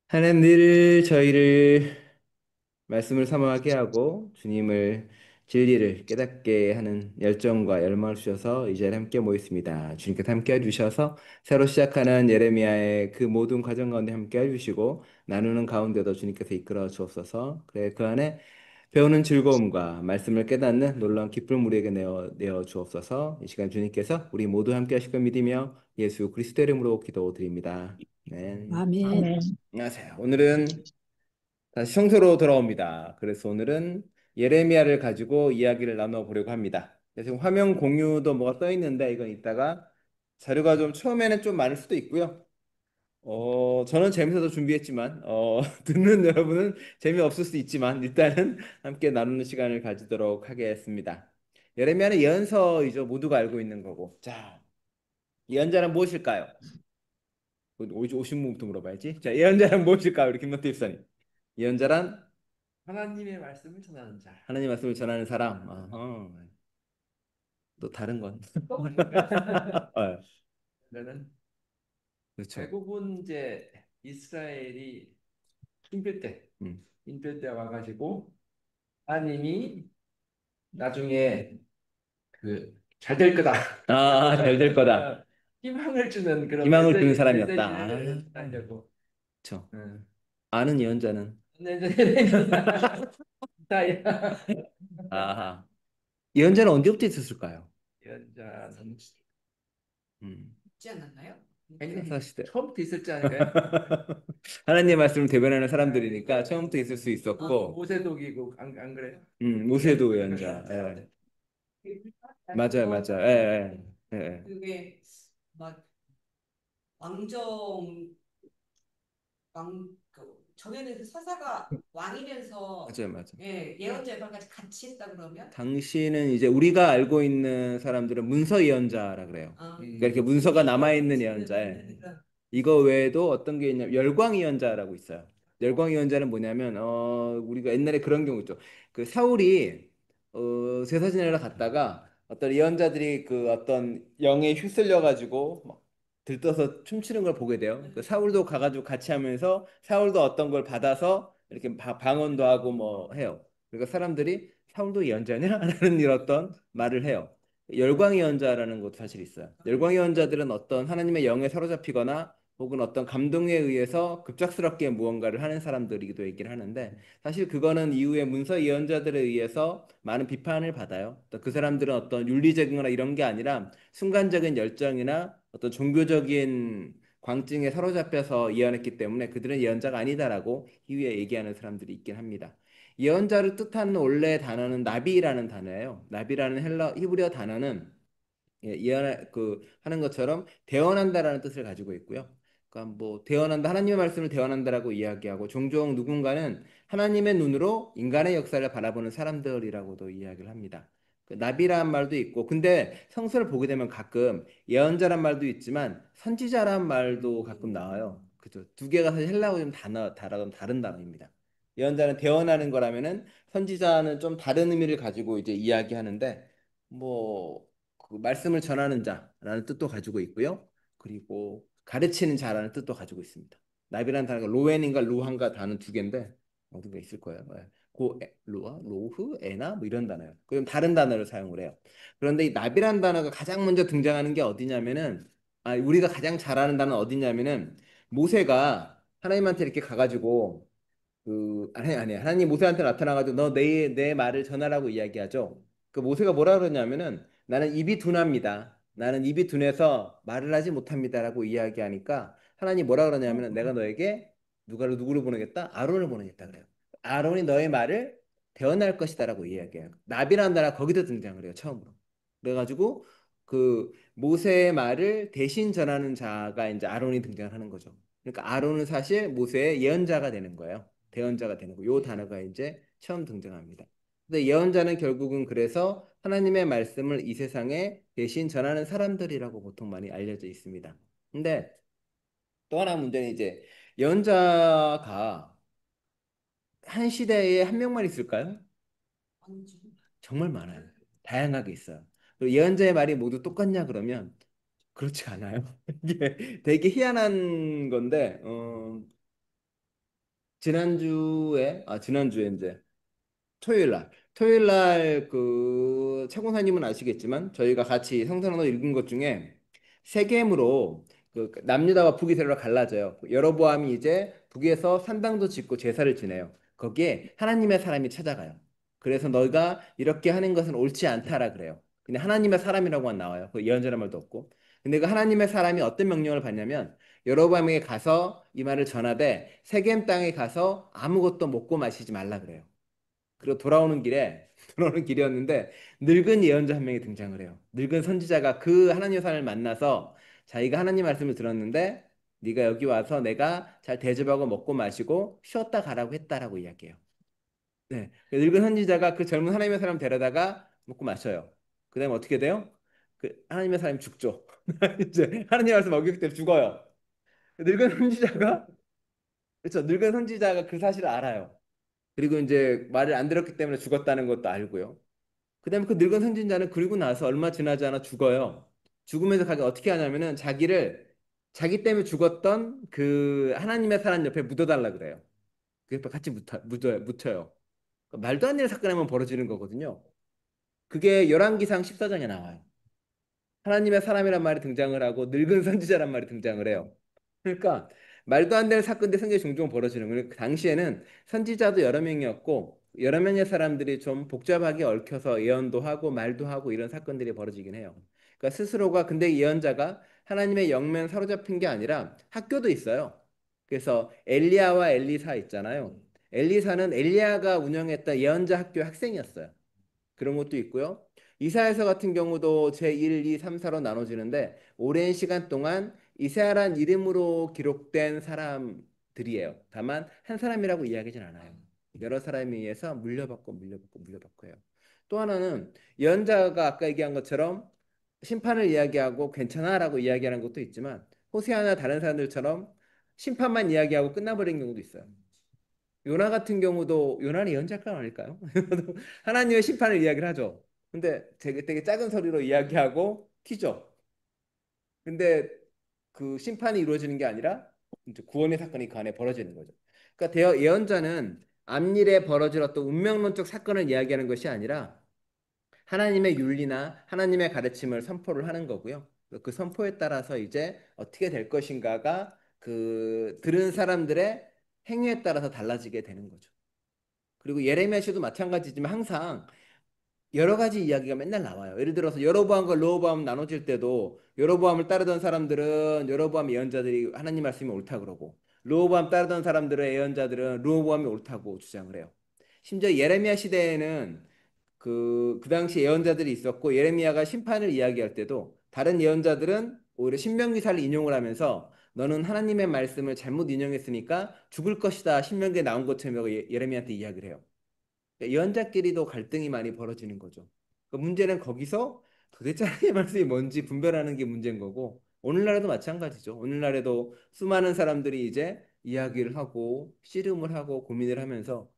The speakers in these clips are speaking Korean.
하나님 늘 저희를 말씀을 사모하게 하고 주님을 진리를 깨닫게 하는 열정과 열망을 주셔서 이 자리에 함께 모였습니다. 주님께서 함께 해주셔서 새로 시작하는 예레미야의 그 모든 과정 가운데 함께 해주시고 나누는 가운데도 주님께서 이끌어 주옵소서. 그래 그 안에 배우는 즐거움과 말씀을 깨닫는 놀라운 기쁨을 우리에게 내어 주옵소서. 이 시간 주님께서 우리 모두 함께 하실 걸 믿으며 예수 그리스도 이름으로 기도드립니다. 네. 아멘. 아멘. 안녕하세요. 오늘은 다시 성서로 돌아옵니다. 그래서 오늘은 예레미야를 가지고 이야기를 나눠보려고 합니다. 지금 화면 공유도 뭐가 떠 있는데 이건 이따가 자료가 좀 처음에는 좀 많을 수도 있고요. 저는 재밌어서 준비했지만 듣는 여러분은 재미없을 수 있지만 일단은 함께 나누는 시간을 가지도록 하겠습니다. 예레미야는 예언서이죠. 모두가 알고 있는 거고. 자, 예언자는 무엇일까요? 오신 분부터 물어봐야지. 자, 예언자는 무엇일까요? 우리 김노태 입사님. 예언자란 하나님의 말씀을 전하는 자. 하나님 말씀을 전하는 사람. 어허. 또 다른 건. 어, 그는 그렇죠. 대부분 이제 이스라엘이 음. 인필 때 와가지고 하나님이 나중에 그 잘 될 거다. 잘 될 거다. 희망을 주는 그런 희망을 주는 사람이었다. 메시지를 하려고. 그렇죠. 응. 아는 예언자는. 근데 이제 다야 아하. 예언자는 언제부터 있었을까요? 연자는 음. 있지 않았나요? 역사 시대. 처음부터 있었지 않을까요? 하나님의 말씀을 대변하는 사람들이니까 처음부터 있을 수 있었고, 모세독이고 안 그래요? 모세도 예언자. 예. 맞아요, 맞아요. 예, 예, 예. 그게 막 왕정 전에는 그 사사가 왕이면서 맞아요, 맞아요. 예언자 역할까지 같이 했다 그러면 당시는 이제 우리가 알고 있는 사람들은 문서 예언자라 그래요. 그러니까 이렇게 문서가 남아있는 예언자에 이거 외에도 어떤 게 있냐면 열광 예언자라고 있어요. 열광 예언자는 뭐냐면 우리가 옛날에 그런 경우 있죠. 그 사울이 제사 지내러 갔다가 어떤 예언자들이 그 어떤 영에 휩쓸려 가지고 막 들떠서 춤추는 걸 보게 돼요. 그 사울도 가가지고 같이 하면서 사울도 어떤 걸 받아서 이렇게 방언도 하고 뭐 해요. 그러니까 사람들이 사울도 예언자냐? 라는 이런 어떤 말을 해요. 열광의 연자라는 것도 사실 있어요. 열광의 연자들은 어떤 하나님의 영에 사로잡히거나 혹은 어떤 감동에 의해서 급작스럽게 무언가를 하는 사람들이기도 얘기를 하는데 사실 그거는 이후에 문서 예언자들에 의해서 많은 비판을 받아요. 그 사람들은 어떤 윤리적이거나 이런 게 아니라 순간적인 열정이나 어떤 종교적인 광증에 사로잡혀서 예언했기 때문에 그들은 예언자가 아니다라고 이후에 얘기하는 사람들이 있긴 합니다. 예언자를 뜻하는 원래 단어는 나비라는 단어예요. 나비라는 헬라 히브리어 단어는 예언 그 하는 것처럼 대언한다라는 뜻을 가지고 있고요. 그러니까 뭐 대언한다 하나님의 말씀을 대언한다라고 이야기하고 종종 누군가는 하나님의 눈으로 인간의 역사를 바라보는 사람들이라고도 이야기를 합니다. 그 나비라는 말도 있고 근데 성서를 보게 되면 가끔 예언자란 말도 있지만 선지자란 말도 가끔 나와요. 그죠? 두 개가 사실 헬라어 좀 다른 단어입니다. 예언자는 대언하는 거라면은 선지자는 좀 다른 의미를 가지고 이제 이야기하는데 뭐 그 말씀을 전하는 자라는 뜻도 가지고 있고요. 그리고 가르치는 자라는 뜻도 가지고 있습니다. 나비라는 단어가 로엔인가 루한가 단어 두 개인데 어딘가 있을 거예요. 예. 로아, 로흐, 에나 뭐 이런 단어예요. 그럼 다른 단어를 사용을 해요. 그런데 이 나비라는 단어가 가장 먼저 등장하는 게 어디냐면은 우리가 가장 잘 아는 단어는 어디냐면은 모세가 하나님한테 이렇게 가가지고 아니 하나님 모세한테 나타나가지고 너 내 말을 전하라고 이야기하죠. 그 모세가 뭐라 그러냐면은 나는 입이 둔합니다. 나는 입이 둔해서 말을 하지 못합니다라고 이야기하니까 하나님 뭐라 그러냐면은 내가 너에게 누구를 보내겠다? 아론을 보내겠다 그래요. 아론이 너의 말을 대언할 것이다라고 이야기해요. 나비라는 단어가 거기서 등장을 해요. 처음으로. 그래가지고 그 모세의 말을 대신 전하는 자가 이제 아론이 등장하는 거죠. 그러니까 아론은 사실 모세의 예언자가 되는 거예요. 대언자가 되는 거. 요 단어가 이제 처음 등장합니다. 근데 예언자는 결국은 그래서 하나님의 말씀을 이 세상에 대신 전하는 사람들이라고 보통 많이 알려져 있습니다. 근데 또 하나 문제는 이제 예언자가 한 시대에 한 명만 있을까요? 아니지. 정말 많아요. 다양하게 있어요. 그리고 예언자의 말이 모두 똑같냐 그러면 그렇지 않아요. 이게 되게 희한한 건데 지난주에 이제 토요일 날 그 차공사님은 아시겠지만 저희가 같이 성서론을 읽은 것 중에 세겜으로 그 남유다와 북이스라엘로 갈라져요. 여로보암이 이제 북에서 산당도 짓고 제사를 지내요. 거기에 하나님의 사람이 찾아가요. 그래서 너희가 이렇게 하는 것은 옳지 않다라 그래요. 근데 하나님의 사람이라고만 나와요. 그 예언자란 말도 없고. 근데 그 하나님의 사람이 어떤 명령을 받냐면 여로보암에게 가서 이 말을 전하되 세겜 땅에 가서 아무것도 먹고 마시지 말라 그래요. 그리고 돌아오는 길이었는데 늙은 예언자 한 명이 등장을 해요. 늙은 선지자가 그 하나님의 사람을 만나서 자기가 하나님 말씀을 들었는데 네가 여기 와서 내가 잘 대접하고 먹고 마시고 쉬었다 가라고 했다라고 이야기해요. 네. 그 늙은 선지자가 그 젊은 하나님의 사람 데려다가 먹고 마셔요. 그다음에 어떻게 돼요? 그 하나님의 사람이 죽죠. 이제 하나님 말씀 어겼기 때문에 죽어요. 늙은 선지자가 그렇죠. 늙은 선지자가 그 사실을 알아요. 그리고 이제 말을 안 들었기 때문에 죽었다는 것도 알고요. 그다음에 그 늙은 선진자는 그리고 나서 얼마 지나지 않아 죽어요. 죽으면서 가게 어떻게 하냐면은 자기 때문에 죽었던 그 하나님의 사람 옆에 묻어달라 그래요. 그 옆에 같이 묻혀요. 그러니까 말도 안 되는 사건이 한번 벌어지는 거거든요. 그게 열왕기상 14장에 나와요. 하나님의 사람이란 말이 등장을 하고 늙은 선지자란 말이 등장을 해요. 그러니까 말도 안 되는 사건들이 성경에 종종 벌어지는 거예요. 그 당시에는 선지자도 여러 명이었고 여러 명의 사람들이 좀 복잡하게 얽혀서 예언도 하고 말도 하고 이런 사건들이 벌어지긴 해요. 그러니까 스스로가 근데 예언자가 하나님의 영면 사로잡힌 게 아니라 학교도 있어요. 그래서 엘리야와 엘리사 있잖아요. 엘리사는 엘리야가 운영했던 예언자 학교 학생이었어요. 그런 것도 있고요. 이사야서 같은 경우도 제1, 2, 3, 4로 나눠지는데 오랜 시간 동안 이사야란 이름으로 기록된 사람들이에요. 다만 한 사람이라고 이야기하진 않아요. 여러 사람에 의해서 물려받고 해요. 또 하나는 예언자가 아까 얘기한 것처럼 심판을 이야기하고 괜찮아라고 이야기하는 것도 있지만 호세아나 다른 사람들처럼 심판만 이야기하고 끝나버린 경우도 있어요. 요나 같은 경우도 요나는 예언자가 아닐까요? 하나님의 심판을 이야기를 하죠. 근데 되게 작은 소리로 이야기하고 튀죠. 근데 그 심판이 이루어지는 게 아니라 이제 구원의 사건이 그 안에 벌어지는 거죠. 그러니까 예언자는 앞일에 벌어질 어떤 운명론적 사건을 이야기하는 것이 아니라 하나님의 윤리나 하나님의 가르침을 선포를 하는 거고요. 그 선포에 따라서 이제 어떻게 될 것인가가 그 들은 사람들의 행위에 따라서 달라지게 되는 거죠. 그리고 예레미야 시도 마찬가지지만 항상 여러 가지 이야기가 맨날 나와요. 예를 들어서 여로보암과 르호보암 나눠질 때도 여로보암을 따르던 사람들은 여로보암 예언자들이 하나님 말씀이 옳다 그러고 르호보암 따르던 사람들의 예언자들은 르호보암이 옳다고 주장을 해요. 심지어 예레미야 시대에는 그 당시 예언자들이 있었고 예레미야가 심판을 이야기할 때도 다른 예언자들은 오히려 신명기사를 인용을 하면서 너는 하나님의 말씀을 잘못 인용했으니까 죽을 것이다. 신명기에 나온 것처럼 예레미야한테 이야기를 해요. 그러니까 예언자끼리도 갈등이 많이 벌어지는 거죠. 그 문제는 거기서 도대체 하나님의 말씀이 뭔지 분별하는 게 문제인 거고 오늘날에도 마찬가지죠. 오늘날에도 수많은 사람들이 이제 이야기를 하고 씨름을 하고 고민을 하면서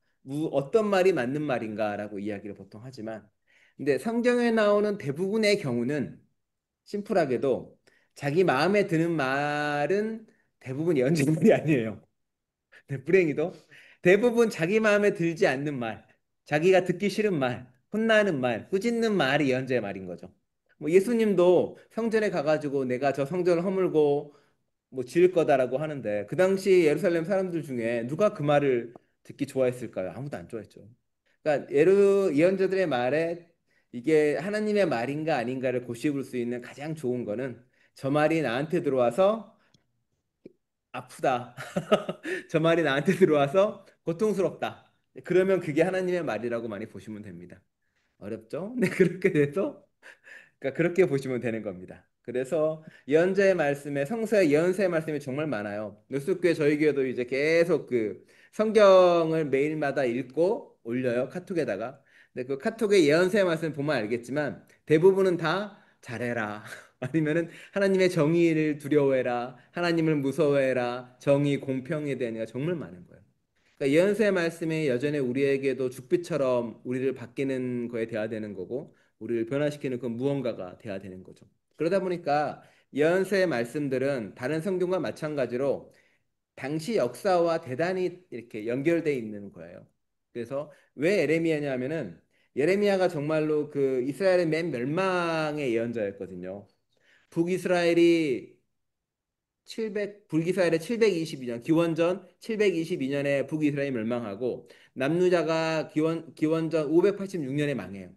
어떤 말이 맞는 말인가라고 이야기를 보통 하지만 근데 성경에 나오는 대부분의 경우는 심플하게도 자기 마음에 드는 말은 대부분 예언자들이 아니에요. 네, 불행히도 대부분 자기 마음에 들지 않는 말, 자기가 듣기 싫은 말, 혼나는 말, 꾸짖는 말이 예언자의 말인 거죠. 뭐 예수님도 성전에 가가지고 내가 저 성전을 허물고 뭐 지을 거다라고 하는데 그 당시 예루살렘 사람들 중에 누가 그 말을 듣기 좋아했을까요? 아무도 안 좋아했죠. 그러니까 예언자들의 말에 이게 하나님의 말인가 아닌가를 고시볼 수 있는 가장 좋은 거는 저 말이 나한테 들어와서 아프다. 저 말이 나한테 들어와서 고통스럽다. 그러면 그게 하나님의 말이라고 많이 보시면 됩니다. 어렵죠? 네, 그렇게 돼서 그러니까 그렇게 보시면 되는 겁니다. 그래서 예언자의 말씀에 성서의 예언서의 말씀이 정말 많아요. 노숙교회 저희 교회도 이제 계속 그 성경을 매일마다 읽고 올려요. 카톡에다가. 근데 그 카톡의 예언서의 말씀 보면 알겠지만 대부분은 다 잘해라. 아니면은 하나님의 정의를 두려워해라. 하나님을 무서워해라. 정의, 공평에 대한 얘기가 정말 많은 거예요. 그러니까 예언서의 말씀이 여전히 우리에게도 죽빛처럼 우리를 바뀌는 거에 돼야 되는 거고 우리를 변화시키는 그 무언가가 돼야 되는 거죠. 그러다 보니까 예언서의 말씀들은 다른 성경과 마찬가지로 당시 역사와 대단히 이렇게 연결돼 있는 거예요. 그래서 왜 예레미야냐면은 예레미야가 정말로 그 이스라엘의 맨 멸망의 예언자였거든요. 북이스라엘이 북이스라엘의 722년 기원전 722년에 북이스라엘이 멸망하고 남유다가 기원전 586년에 망해요.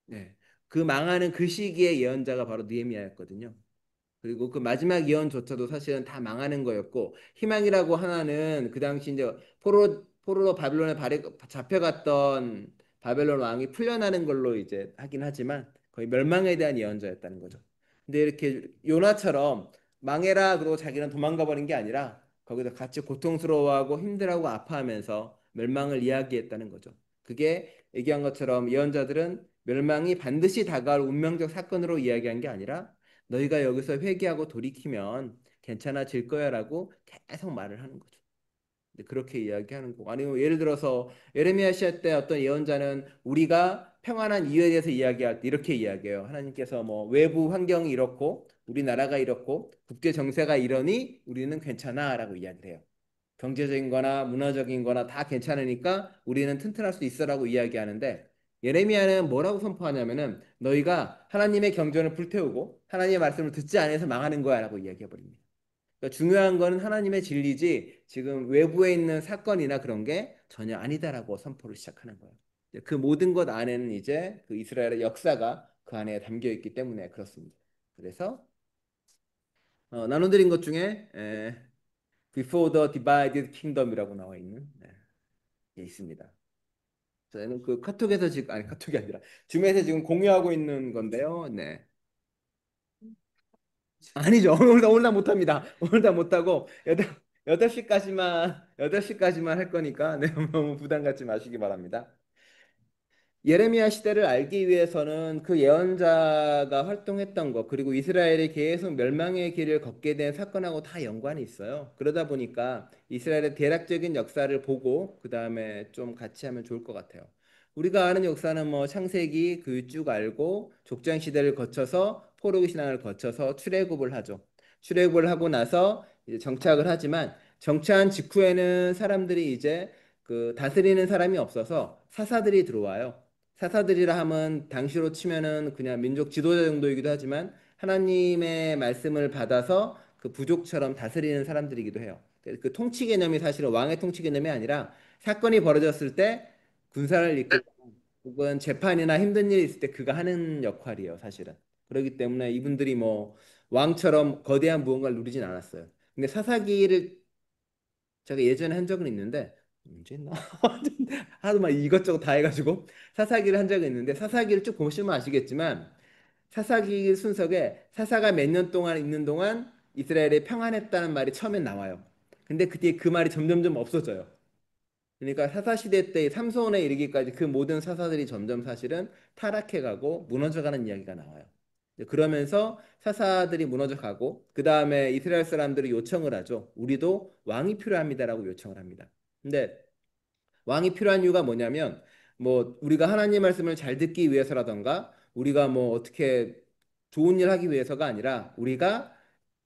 네. 그 망하는 그 시기의 예언자가 바로 느헤미야였거든요. 그리고 그 마지막 예언조차도 사실은 다 망하는 거였고 희망이라고 하나는 그 당시 이제 포로로 바빌론에 잡혀갔던 바벨론 왕이 풀려나는 걸로 이제 하긴 하지만 거의 멸망에 대한 예언자였다는 거죠. 근데 이렇게 요나처럼 망해라 그러고 자기는 도망가 버린 게 아니라 거기서 같이 고통스러워하고 힘들어하고 아파하면서 멸망을 이야기했다는 거죠. 그게 얘기한 것처럼 예언자들은 멸망이 반드시 다가올 운명적 사건으로 이야기한 게 아니라 너희가 여기서 회개하고 돌이키면 괜찮아질 거야라고 계속 말을 하는 거죠. 근데 그렇게 이야기하는 거고 아니면 예를 들어서 예레미야 시대 때 어떤 예언자는 우리가 평안한 이유에 대해서 이야기할 때 이렇게 이야기해요. 하나님께서 뭐 외부 환경이 이렇고 우리나라가 이렇고 국제 정세가 이러니 우리는 괜찮아라고 이야기를 해요. 경제적인 거나 문화적인 거나 다 괜찮으니까 우리는 튼튼할 수 있어라고 이야기하는데 예레미야는 뭐라고 선포하냐면은 너희가 하나님의 경전을 불태우고 하나님의 말씀을 듣지 않아서 망하는 거야라고 이야기해 버립니다. 그러니까 중요한 거는 하나님의 진리지 지금 외부에 있는 사건이나 그런 게 전혀 아니다라고 선포를 시작하는 거예요. 그 모든 것 안에는 이제 그 이스라엘의 역사가 그 안에 담겨 있기 때문에 그렇습니다. 그래서 나눠드린 것 중에 Before the Divided Kingdom이라고 나와 있는 게 있습니다. 저는 그 카톡에서 지금 아니 카톡이 아니라 줌에서 지금 공유하고 있는 건데요. 네. 아니죠. 오늘 다 못합니다. 오늘 다 못하고 8시까지만 할 거니까 네, 너무 부담 갖지 마시기 바랍니다. 예레미야 시대를 알기 위해서는 그 예언자가 활동했던 것 그리고 이스라엘이 계속 멸망의 길을 걷게 된 사건하고 다 연관이 있어요. 그러다 보니까 이스라엘의 대략적인 역사를 보고 그 다음에 좀 같이 하면 좋을 것 같아요. 우리가 아는 역사는 뭐 창세기 그 쭉 알고 족장 시대를 거쳐서 포로기 신앙을 거쳐서 출애굽을 하죠. 출애굽을 하고 나서 이제 정착을 하지만 정착한 직후에는 사람들이 이제 그 다스리는 사람이 없어서 사사들이 들어와요. 사사들이라 하면 당시로 치면은 그냥 민족 지도자 정도이기도 하지만 하나님의 말씀을 받아서 그 부족처럼 다스리는 사람들이기도 해요. 그 통치 개념이 사실은 왕의 통치 개념이 아니라 사건이 벌어졌을 때 군사를 이끌고 혹은 재판이나 힘든 일이 있을 때 그가 하는 역할이에요, 사실은. 그렇기 때문에 이분들이 뭐 왕처럼 거대한 무언가를 누리진 않았어요. 근데 사사기를 제가 예전에 한 적은 있는데 언제 했나? 하도 막 이것저것 다 해가지고 사사기를 한 적이 있는데 사사기를 쭉 보시면 아시겠지만 사사기 순서에 사사가 몇 년 동안 있는 동안 이스라엘이 평안했다는 말이 처음엔 나와요. 근데 그 뒤에 그 말이 점점점 없어져요. 그러니까 사사 시대 때 삼손에 이르기까지 그 모든 사사들이 점점 사실은 타락해가고 무너져가는 이야기가 나와요. 그러면서 사사들이 무너져가고 그 다음에 이스라엘 사람들이 요청을 하죠. 우리도 왕이 필요합니다라고 요청을 합니다. 근데 왕이 필요한 이유가 뭐냐면 뭐 우리가 하나님 말씀을 잘 듣기 위해서라던가 우리가 뭐 어떻게 좋은 일 하기 위해서가 아니라 우리가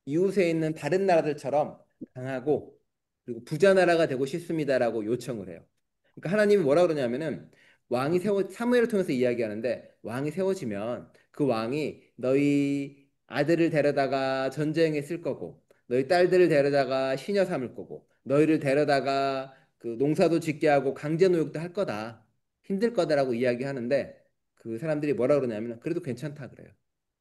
이웃에 있는 다른 나라들처럼 강하고 그리고 부자 나라가 되고 싶습니다라고 요청을 해요. 그러니까 하나님이 뭐라 그러냐면은 사무엘을 통해서 이야기하는데 왕이 세워지면 그 왕이 너희 아들을 데려다가 전쟁에 쓸 거고 너희 딸들을 데려다가 시녀 삼을 거고 너희를 데려다가 그 농사도 짓게 하고 강제 노역도 할 거다. 힘들 거다라고 이야기하는데 그 사람들이 뭐라 그러냐면 그래도 괜찮다 그래요.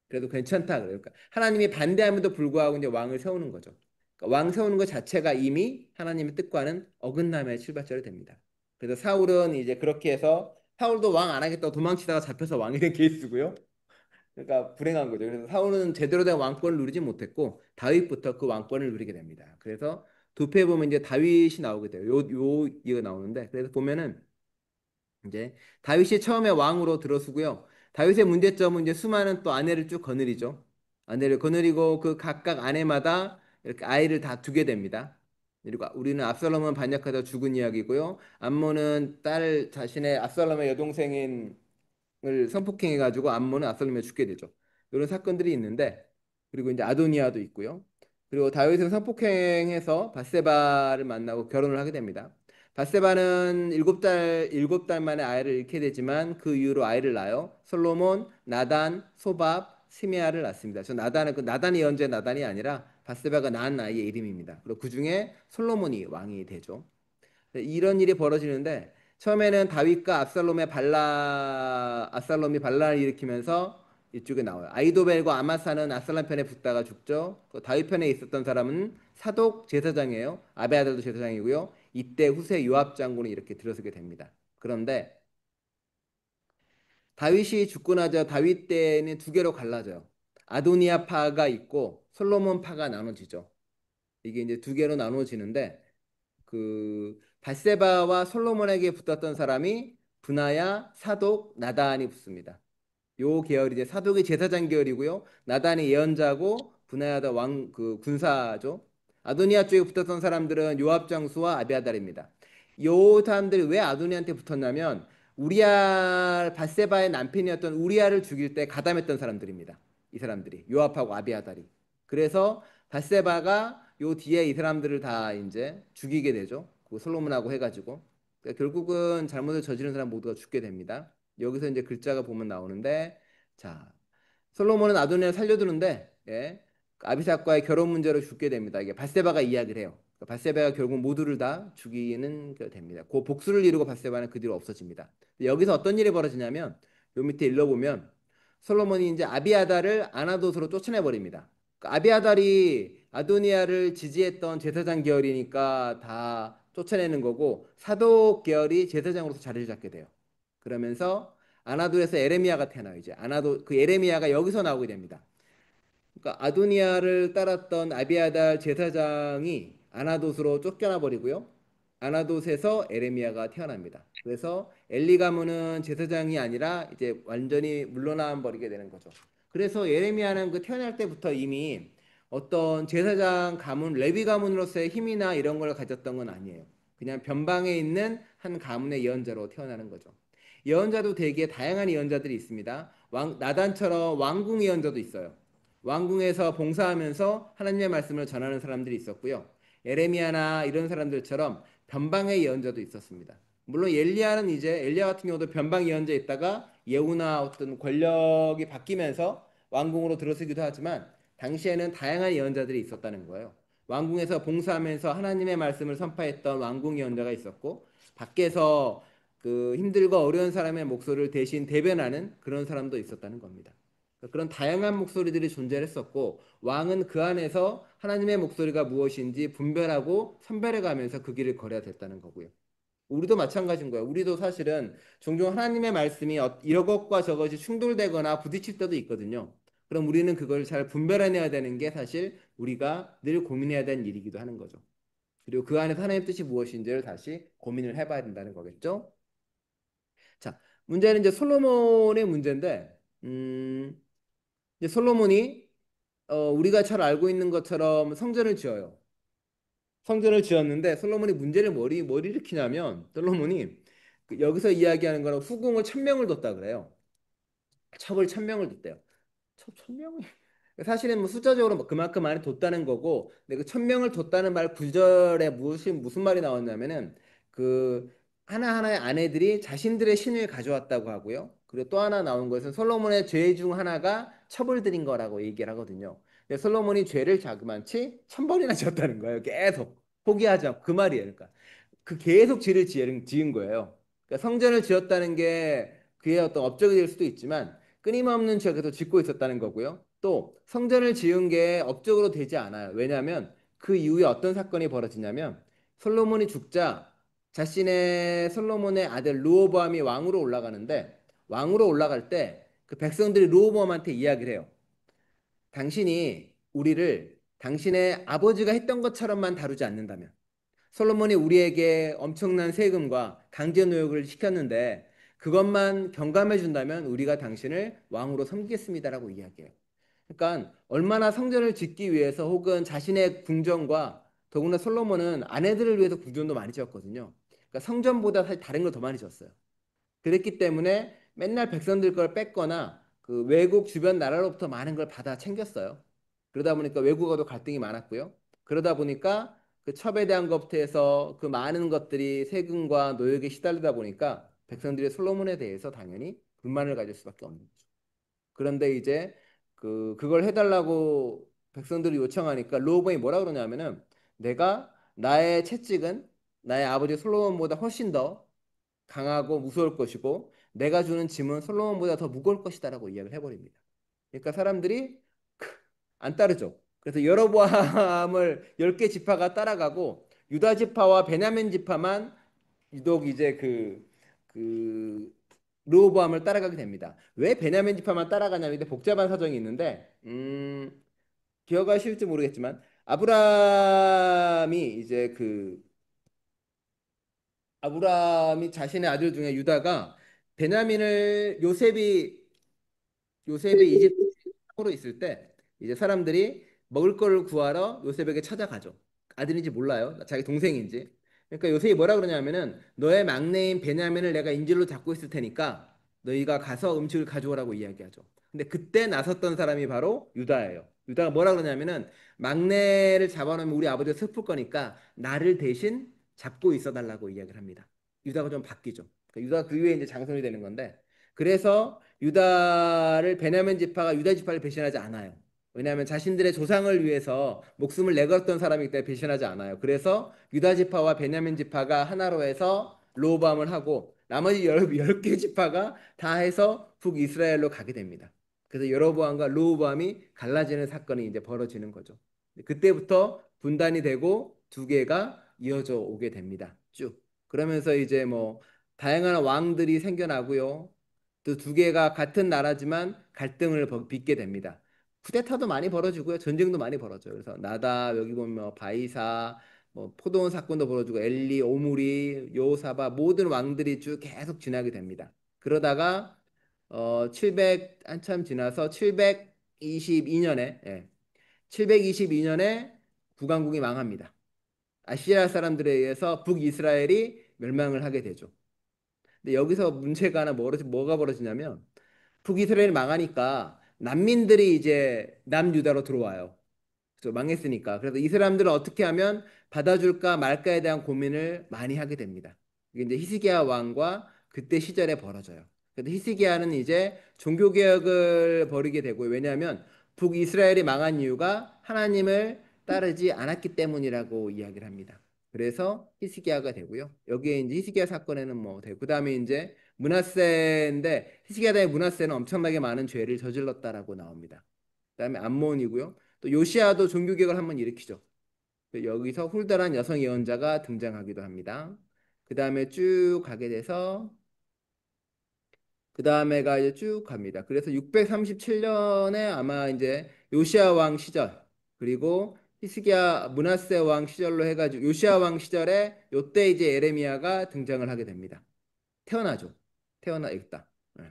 그래도 괜찮다 그래요. 그러니까 하나님이 반대함에도 불구하고 이제 왕을 세우는 거죠. 그러니까 왕 세우는 것 자체가 이미 하나님의 뜻과는 어긋남의 출발점이 됩니다. 그래서 사울은 이제 그렇게 해서 사울도 왕 안 하겠다고 도망치다가 잡혀서 왕이 된 케이스고요. 그러니까 불행한 거죠. 그래서 사울은 제대로 된 왕권을 누리지 못했고 다윗부터 그 왕권을 누리게 됩니다. 그래서 도표에 보면 이제 다윗이 나오게 돼요. 요 이가 나오는데 그래서 보면은 이제 다윗이 처음에 왕으로 들어서고요. 다윗의 문제점은 이제 수많은 또 아내를 쭉 거느리죠. 아내를 거느리고 그 각각 아내마다 이렇게 아이를 다 두게 됩니다. 그리고 우리는 압살롬은 반역하다 죽은 이야기고요. 암몬은 딸 자신의 압살롬의 여동생인 을 선폭행해가지고 암몬은 압살롬에 죽게 되죠. 이런 사건들이 있는데 그리고 이제 아도니아도 있고요. 그리고 다윗은 성폭행해서 바세바를 만나고 결혼을 하게 됩니다. 바세바는 일곱 달 만에 아이를 잃게 되지만 그 이후로 아이를 낳아요. 솔로몬, 나단, 소밥, 시메아를 낳습니다. 저 나단은 그 나단이 언제 나단이 아니라 바세바가 낳은 아이의 이름입니다. 그리고 그 중에 솔로몬이 왕이 되죠. 이런 일이 벌어지는데 처음에는 다윗과 압살롬이 반란을 일으키면서 이쪽에 나와요. 아이도벨과 아마사는 압살롬 편에 붙다가 죽죠. 그 다윗 편에 있었던 사람은 사독 제사장이에요. 아베아달도 제사장이고요. 이때 후세 요압 장군이 이렇게 들어서게 됩니다. 그런데 다윗이 죽고 나자 다윗 때는 두 개로 갈라져요. 아도니아 파가 있고 솔로몬 파가 나눠지죠. 이게 이제 두 개로 나눠지는데 그 발세바와 솔로몬에게 붙었던 사람이 브나야, 사독, 나단이 붙습니다. 요 계열이 이제 사독이 제사장 계열이고요. 나단이 예언자고 브나야가 왕 그 군사죠. 아도니아 쪽에 붙었던 사람들은 요압 장수와 아비아달입니다. 요 사람들이 왜 아도니아한테 붙었냐면 우리아 바세바의 남편이었던 우리아를 죽일 때 가담했던 사람들입니다. 이 사람들이 요압하고 아비아달이. 그래서 바세바가 요 뒤에 이 사람들을 다 이제 죽이게 되죠. 그 솔로몬하고 해가지고 그러니까 결국은 잘못을 저지른 사람 모두가 죽게 됩니다. 여기서 이제 글자가 보면 나오는데 자 솔로몬은 아도니아를 살려두는데 예, 아비삭과의 결혼 문제로 죽게 됩니다. 이게 바세바가 이야기를 해요. 그러니까 바세바가 결국 모두를 다 죽이는 게 됩니다. 그 복수를 이루고 바세바는 그 뒤로 없어집니다. 여기서 어떤 일이 벌어지냐면 요 밑에 읽어보면 솔로몬이 이제 아비아달을 아나돗으로 쫓아내 버립니다. 그러니까 아비아달이 아도니아를 지지했던 제사장 계열이니까 다 쫓아내는 거고 사독 계열이 제사장으로서 자리를 잡게 돼요. 그러면서 아나도에서 에레미야가 태어나요. 이제 아나도 그 에레미야가 여기서 나오게 됩니다. 그러니까 아도니아를 따랐던 아비아달 제사장이 아나돗으로 쫓겨나 버리고요. 아나돗에서 에레미야가 태어납니다. 그래서 엘리 가문은 제사장이 아니라 이제 완전히 물러나 버리게 되는 거죠. 그래서 예레미야는 그 태어날 때부터 이미 어떤 제사장 가문, 레위 가문으로서의 힘이나 이런 걸 가졌던 건 아니에요. 그냥 변방에 있는 한 가문의 예언자로 태어나는 거죠. 예언자도 되게 다양한 예언자들이 있습니다. 나단처럼 왕궁 예언자도 있어요. 왕궁에서 봉사하면서 하나님의 말씀을 전하는 사람들이 있었고요. 에레미야나 이런 사람들처럼 변방의 예언자도 있었습니다. 물론 엘리야 같은 경우도 변방 예언자 있다가 예후나 어떤 권력이 바뀌면서 왕궁으로 들어서기도 하지만 당시에는 다양한 예언자들이 있었다는 거예요. 왕궁에서 봉사하면서 하나님의 말씀을 선포했던 왕궁 예언자가 있었고 밖에서 그 힘들고 어려운 사람의 목소리를 대신 대변하는 그런 사람도 있었다는 겁니다. 그런 다양한 목소리들이 존재했었고 왕은 그 안에서 하나님의 목소리가 무엇인지 분별하고 선별해 가면서 그 길을 걸어야 됐다는 거고요. 우리도 마찬가지인 거예요. 우리도 사실은 종종 하나님의 말씀이 이것과 저것이 충돌되거나 부딪힐 때도 있거든요. 그럼 우리는 그걸 잘 분별해내야 되는 게 사실 우리가 늘 고민해야 되는 일이기도 하는 거죠. 그리고 그 안에서 하나님의 뜻이 무엇인지를 다시 고민을 해봐야 된다는 거겠죠. 자, 문제는 이제 솔로몬의 문제인데, 이제 솔로몬이 우리가 잘 알고 있는 것처럼 성전을 지어요. 성전을 지었는데 솔로몬이 문제를 뭘 일으키냐면 솔로몬이 여기서 이야기하는 거는 후궁을 1,000명을 뒀다 그래요. 첩을 1,000명을 뒀대요. 첩 1,000명이 사실은 뭐 숫자적으로 뭐 그만큼 많이 뒀다는 거고 근데 그 1,000명을 뒀다는 말 구절에 무슨 말이 나왔냐면은 그 하나하나의 아내들이 자신들의 신을 가져왔다고 하고요. 그리고 또 하나 나온 것은 솔로몬의 죄 중 하나가 첩을 들인 거라고 얘기를 하거든요. 근데 솔로몬이 죄를 자그만치 1,000번이나 지었다는 거예요. 계속 포기하지 않고 그 말이에요. 그러니까 그 계속 죄를 지은 거예요. 그러니까 성전을 지었다는 게 그의 어떤 업적이 될 수도 있지만 끊임없는 죄를 계속 짓고 있었다는 거고요. 또 성전을 지은 게 업적으로 되지 않아요. 왜냐하면 그 이후에 어떤 사건이 벌어지냐면 솔로몬이 죽자 자신의 솔로몬의 아들 르호보암이 왕으로 올라가는데 왕으로 올라갈 때 그 백성들이 르호보암한테 이야기를 해요. 당신이 우리를 당신의 아버지가 했던 것처럼만 다루지 않는다면 솔로몬이 우리에게 엄청난 세금과 강제 노역을 시켰는데 그것만 경감해 준다면 우리가 당신을 왕으로 섬기겠습니다라고 이야기해요. 그러니까 얼마나 성전을 짓기 위해서 혹은 자신의 궁전과 더구나 솔로몬은 아내들을 위해서 궁전도 많이 지었거든요. 그러니까 성전보다 사실 다른 걸 더 많이 지었어요. 그랬기 때문에 맨날 백성들 걸 뺏거나 그 외국 주변 나라로부터 많은 걸 받아 챙겼어요. 그러다 보니까 외국어도 갈등이 많았고요. 그러다 보니까 그 첩에 대한 것부터 해서 그 많은 것들이 세금과 노역에 시달리다 보니까 백성들이 솔로몬에 대해서 당연히 불만을 가질 수밖에 없는 거죠. 그런데 이제 그걸 해달라고 백성들이 요청하니까 르호보암이 뭐라 그러냐면은 내가 나의 채찍은 나의 아버지 솔로몬보다 훨씬 더 강하고 무서울 것이고 내가 주는 짐은 솔로몬보다 더 무거울 것이다라고 이야기를 해버립니다. 그러니까 사람들이 안 따르죠. 그래서 여로보암을 10개 지파가 따라가고 유다 지파와 베냐민 지파만 유독 이제 그 르호보암을 따라가게 됩니다. 왜 베냐민 지파만 따라가냐면 이게 복잡한 사정이 있는데 기억하실지 모르겠지만 아브라함이 이제 아브라함이 자신의 아들 중에 유다가 베냐민을 요셉이 이집트로 있을 때 이제 사람들이 먹을 거를 구하러 요셉에게 찾아가죠. 아들인지 몰라요. 자기 동생인지. 그러니까 요셉이 뭐라 그러냐면은 너의 막내인 베냐민을 내가 인질로 잡고 있을 테니까 너희가 가서 음식을 가져오라고 이야기하죠. 근데 그때 나섰던 사람이 바로 유다예요. 유다가 뭐라 그러냐면은 막내를 잡아놓으면 우리 아버지가 슬플 거니까 나를 대신 잡고 있어 달라고 이야기를 합니다. 유다가 좀 바뀌죠. 그러니까 유다가 그 이후에 이제 장손이 되는 건데 그래서 유다를 베냐민 지파가 유다 지파를 배신하지 않아요. 왜냐하면 자신들의 조상을 위해서 목숨을 내걸었던 사람이기 때문에 배신하지 않아요. 그래서 유다 지파와 베냐민 지파가 하나로 해서 르호보암을 하고 나머지 10개 지파가 다 해서 북이스라엘로 가게 됩니다. 그래서 여로보암과 르호보암이 갈라지는 사건이 이제 벌어지는 거죠. 그때부터 분단이 되고 두 개가 이어져 오게 됩니다. 쭉. 그러면서 이제 뭐 다양한 왕들이 생겨나고요. 또 두 개가 같은 나라지만 갈등을 빚게 됩니다. 쿠데타도 많이 벌어지고요. 전쟁도 많이 벌어져요. 그래서 나다 여기 보면 뭐 바이사 뭐 포도원 사건도 벌어지고 엘리, 오므리, 요사바 모든 왕들이 쭉 계속 지나게 됩니다. 그러다가 700 한참 지나서 722년에 722년에 북왕국이 망합니다. 아시리아 사람들에 의해서 북이스라엘이 멸망을 하게 되죠. 근데 여기서 문제가 하나 뭐가 벌어지냐면 북이스라엘이 망하니까 난민들이 이제 남유다로 들어와요. 그래서 망했으니까. 그래서 이 사람들은 어떻게 하면 받아줄까 말까에 대한 고민을 많이 하게 됩니다. 이게 이제 히스기야 왕과 그때 시절에 벌어져요. 그래서 히스기야는 이제 종교 개혁을 벌이게 되고 왜냐하면 북이스라엘이 망한 이유가 하나님을 따르지 않았기 때문이라고 이야기를 합니다. 그래서 히스기야가 되고요. 여기에 이제 히스기야 사건에는 뭐 되고 그다음에 이제 므낫세인데 히스기야 다음에 므낫세는 엄청나게 많은 죄를 저질렀다라고 나옵니다. 그다음에 암몬이고요. 또 요시아도 종교개혁을 한번 일으키죠. 여기서 훌달한 여성 예언자가 등장하기도 합니다. 그 다음에 쭉 가게 돼서 그 다음에가 이제 쭉 갑니다. 그래서 637년에 아마 이제 요시아 왕 시절 그리고 히스기야 므낫세 왕 시절로 해가지고 요시아 왕 시절에 요때 이제 에레미야가 등장을 하게 됩니다. 태어나죠. 태어나 있다. 네.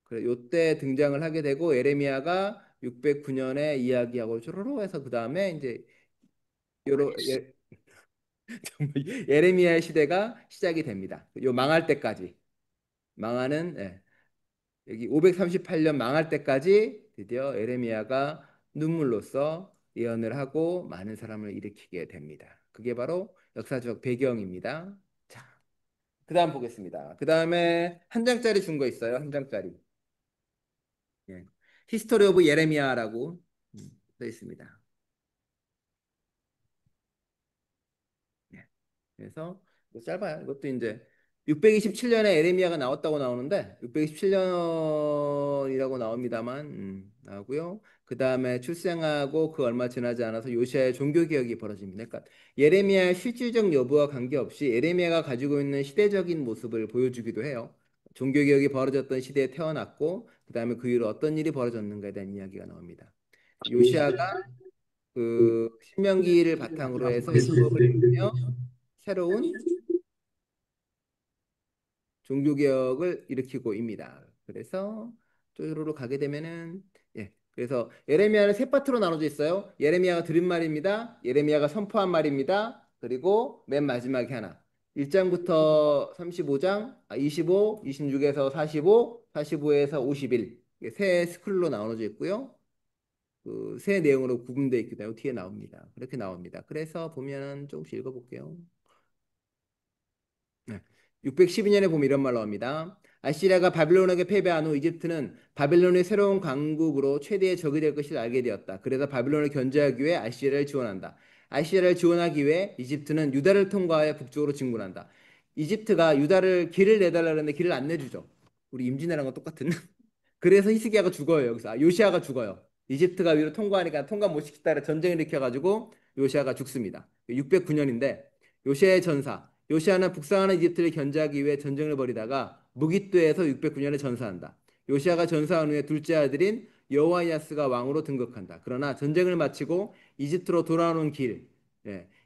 그래 요때 등장을 하게 되고 에레미야가 609년에 이야기하고 쪼로로 해서 그 다음에 이제 요로 예레미야의 시대가 시작이 됩니다. 요 망할 때까지 망하는 여기 538년 망할 때까지 드디어 에레미야가 눈물로써 예언을 하고 많은 사람을 일으키게 됩니다. 그게 바로 역사적 배경입니다. 자, 그다음 보겠습니다. 그다음에 한 장짜리 준 거 있어요. 한 장짜리. 예. 히스토리 오브 예레미야라고 써 있습니다. 예. 그래서 이거 짧아요. 이것도 이제 627년에 에레미야가 나왔다고 나오는데 627년이라고 나옵니다만 나오고요. 그 다음에 출생하고 그 얼마 지나지 않아서 요시아의 종교 개혁이 벌어집니다. 그러니까 예레미야의 실질적 여부와 관계없이 예레미야가 가지고 있는 시대적인 모습을 보여주기도 해요. 종교 개혁이 벌어졌던 시대에 태어났고 그 다음에 그 이후로 어떤 일이 벌어졌는가에 대한 이야기가 나옵니다. 요시아가 그 신명기를 바탕으로 해서 율법을 내리며 새로운 종교개혁을 일으키고입니다. 그래서 쪼로로 가게 되면은 그래서 예레미야는 세 파트로 나눠져 있어요. 예레미야가 들은 말입니다. 예레미야가 선포한 말입니다. 그리고 맨 마지막에 하나 1장부터 35장 25, 26에서 45, 45에서 51 세 스쿨로 나눠져 있고요. 그 새 내용으로 구분되어 있기도 하고 뒤에 나옵니다. 그렇게 나옵니다. 그래서 보면 조금씩 읽어볼게요. 네. 612년에 보면 이런 말 나옵니다. 아시리아가 바빌론에게 패배한 후 이집트는 바빌론의 새로운 강국으로 최대의 적이 될 것을 알게 되었다. 그래서 바빌론을 견제하기 위해 아시리아를 지원한다. 아시리아를 지원하기 위해 이집트는 유다를 통과해 북쪽으로 진군한다. 이집트가 유다를 길을 내달라는데 길을 안 내주죠. 우리 임진왜란과 똑같은. 그래서 히스기야가 죽어요. 여기서 요시아가 죽어요. 이집트가 위로 통과하니까 통과 못 시키다 가 전쟁을 일으켜가지고 요시아가 죽습니다. 609년인데 요시아의 전사. 요시아는 북상하는 이집트를 견제하기 위해 전쟁을 벌이다가 무기또에서 609년에 전사한다. 요시아가 전사한 후에 둘째 아들인 여호와이아스가 왕으로 등극한다. 그러나 전쟁을 마치고 이집트로 돌아오는 길,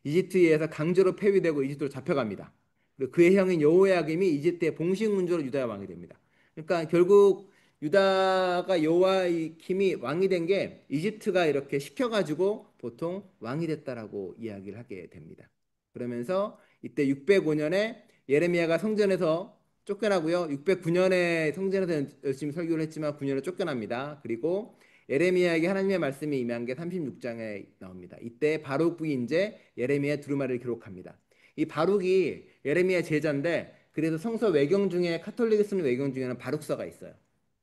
이집트에 의해서 강제로 폐위되고 이집트로 잡혀갑니다. 그리고 그의 형인 여호야김이 이집트의 봉식 문조로 유다의 왕이 됩니다. 그러니까 결국 유다가 여호야김이 왕이 된 게 이집트가 이렇게 시켜가지고 보통 왕이 됐다라고 이야기를 하게 됩니다. 그러면서 이때 605년에 예레미야가 성전에서 쫓겨나고요. 609년에 성전에서 열심히 설교를 했지만 9년에 쫓겨납니다. 그리고 예레미야에게 하나님의 말씀이 임한 게 36장에 나옵니다. 이때 바룩 부인제 예레미야 두루마리를 기록합니다. 이 바룩이 예레미야 제자인데 그래서 성서 외경 중에 카톨릭이 쓰는 외경 중에는 바룩서가 있어요.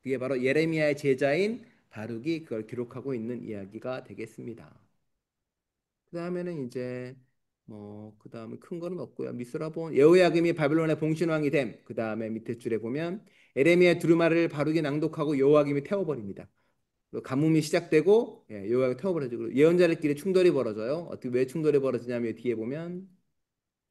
그게 바로 예레미야의 제자인 바룩이 그걸 기록하고 있는 이야기가 되겠습니다. 그 다음에는 이제 그 다음에 큰 거는 없고요. 미스라본 여호야김이 바빌론의 봉신왕이 됨. 그 다음에 밑에 줄에 보면 에레미야 두루마리를 바룩이 낭독하고 여호야김이 태워버립니다. 가뭄이 시작되고 여호야김이 태워버려지고 그리고 예언자들끼리 충돌이 벌어져요. 어떻게 왜 충돌이 벌어지냐면 뒤에 보면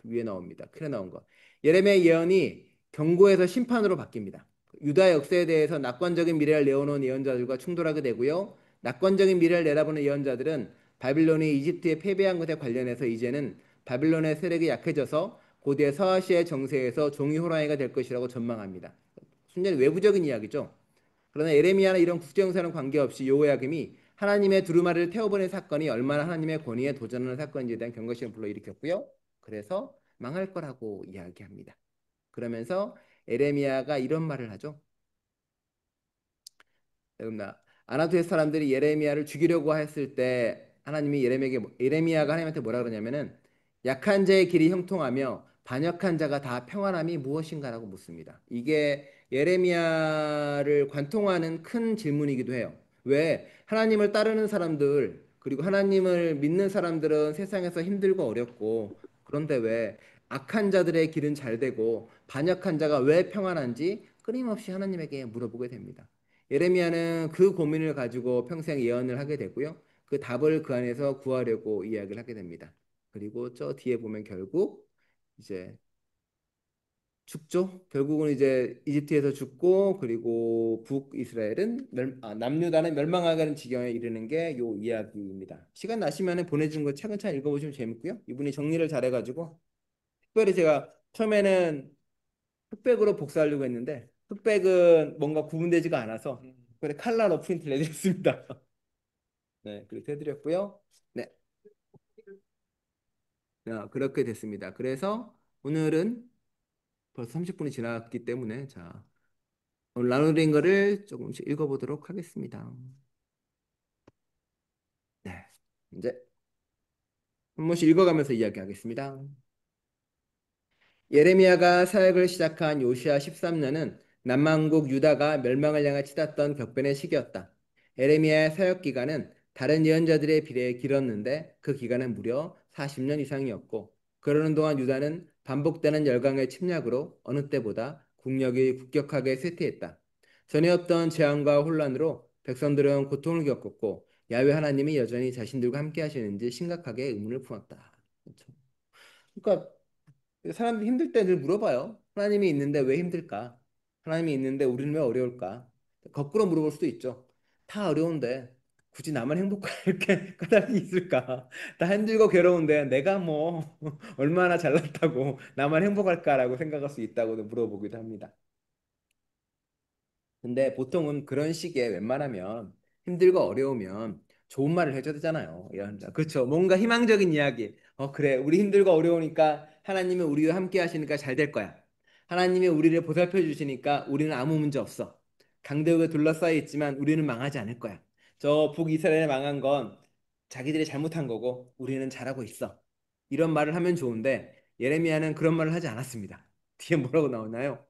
위에 나옵니다. 크게 나온 거. 예레미야 예언이 경고에서 심판으로 바뀝니다. 유다 역사에 대해서 낙관적인 미래를 내어놓은 예언자들과 충돌하게 되고요. 낙관적인 미래를 내다보는 예언자들은 바빌론이 이집트에 패배한 것에 관련해서 이제는 바빌론의 세력이 약해져서 고대 서아시아의 정세에서 종이 호랑이가 될 것이라고 전망합니다. 순전히 외부적인 이야기죠. 그러나 예레미야는 이런 국제정세와는 관계없이 여호야김이 하나님의 두루마리를 태워버린 사건이 얼마나 하나님의 권위에 도전하는 사건인지에 대한 경각심을 불러일으켰고요. 그래서 망할 거라고 이야기합니다. 그러면서 예레미야가 이런 말을 하죠. 아나토의 사람들이 예레미야를 죽이려고 했을 때 하나님이 예레미야가 하나님한테 뭐라 그러냐면은 약한 자의 길이 형통하며 반역한 자가 다 평안함이 무엇인가라고 묻습니다. 이게 예레미야를 관통하는 큰 질문이기도 해요. 왜 하나님을 따르는 사람들 그리고 하나님을 믿는 사람들은 세상에서 힘들고 어렵고 그런데 왜 악한 자들의 길은 잘 되고 반역한 자가 왜 평안한지 끊임없이 하나님에게 물어보게 됩니다. 예레미야는 그 고민을 가지고 평생 예언을 하게 되고요. 그 답을 그 안에서 구하려고 이야기를 하게 됩니다. 그리고 저 뒤에 보면 결국 이제 죽죠. 결국은 이제 이집트에서 죽고 그리고 북이스라엘은 남유다는 멸망하는 지경에 이르는 게 요 이야기입니다. 시간 나시면 보내주는 거 차근차근 읽어보시면 재밌고요. 이분이 정리를 잘해가지고 특별히 제가 처음에는 흑백으로 복사하려고 했는데 흑백은 뭔가 구분되지가 않아서 특별히 칼라로 프린트를 해드렸습니다. 네, 그렇게 해드렸고요. 네, 그렇게 됐습니다. 그래서 오늘은 벌써 30분이 지났기 때문에 자 오늘 나누는 거를 조금씩 읽어보도록 하겠습니다. 네, 이제 한 번씩 읽어가면서 이야기하겠습니다. 예레미야가 사역을 시작한 요시야 13년은 남왕국 유다가 멸망을 향해 치닫던 격변의 시기였다. 예레미야의 사역 기간은 다른 예언자들에 비해 길었는데 그 기간은 무려 40년 이상이었고 그러는 동안 유다는 반복되는 열강의 침략으로 어느 때보다 국력이 급격하게 쇠퇴했다. 전에 없던 재앙과 혼란으로 백성들은 고통을 겪었고 야훼 하나님이 여전히 자신들과 함께 하시는지 심각하게 의문을 품었다. 그렇죠. 그러니까 사람들이 힘들 때 늘 물어봐요. 하나님이 있는데 왜 힘들까? 하나님이 있는데 우리는 왜 어려울까? 거꾸로 물어볼 수도 있죠. 다 어려운데 굳이 나만 행복할 이렇게 까닭이 있을까? 다 힘들고 괴로운데 내가 뭐 얼마나 잘났다고 나만 행복할까라고 생각할 수 있다고 물어보기도 합니다. 근데 보통은 그런 시기에 웬만하면 힘들고 어려우면 좋은 말을 해줘야 되잖아요. 그렇죠. 뭔가 희망적인 이야기. 그래. 우리 힘들고 어려우니까 하나님이 우리와 함께 하시니까 잘 될 거야. 하나님이 우리를 보살펴 주시니까 우리는 아무 문제 없어. 강대국에 둘러싸여 있지만 우리는 망하지 않을 거야. 저 북이스라엘 망한 건 자기들이 잘못한 거고 우리는 잘하고 있어. 이런 말을 하면 좋은데 예레미야는 그런 말을 하지 않았습니다. 뒤에 뭐라고 나오나요?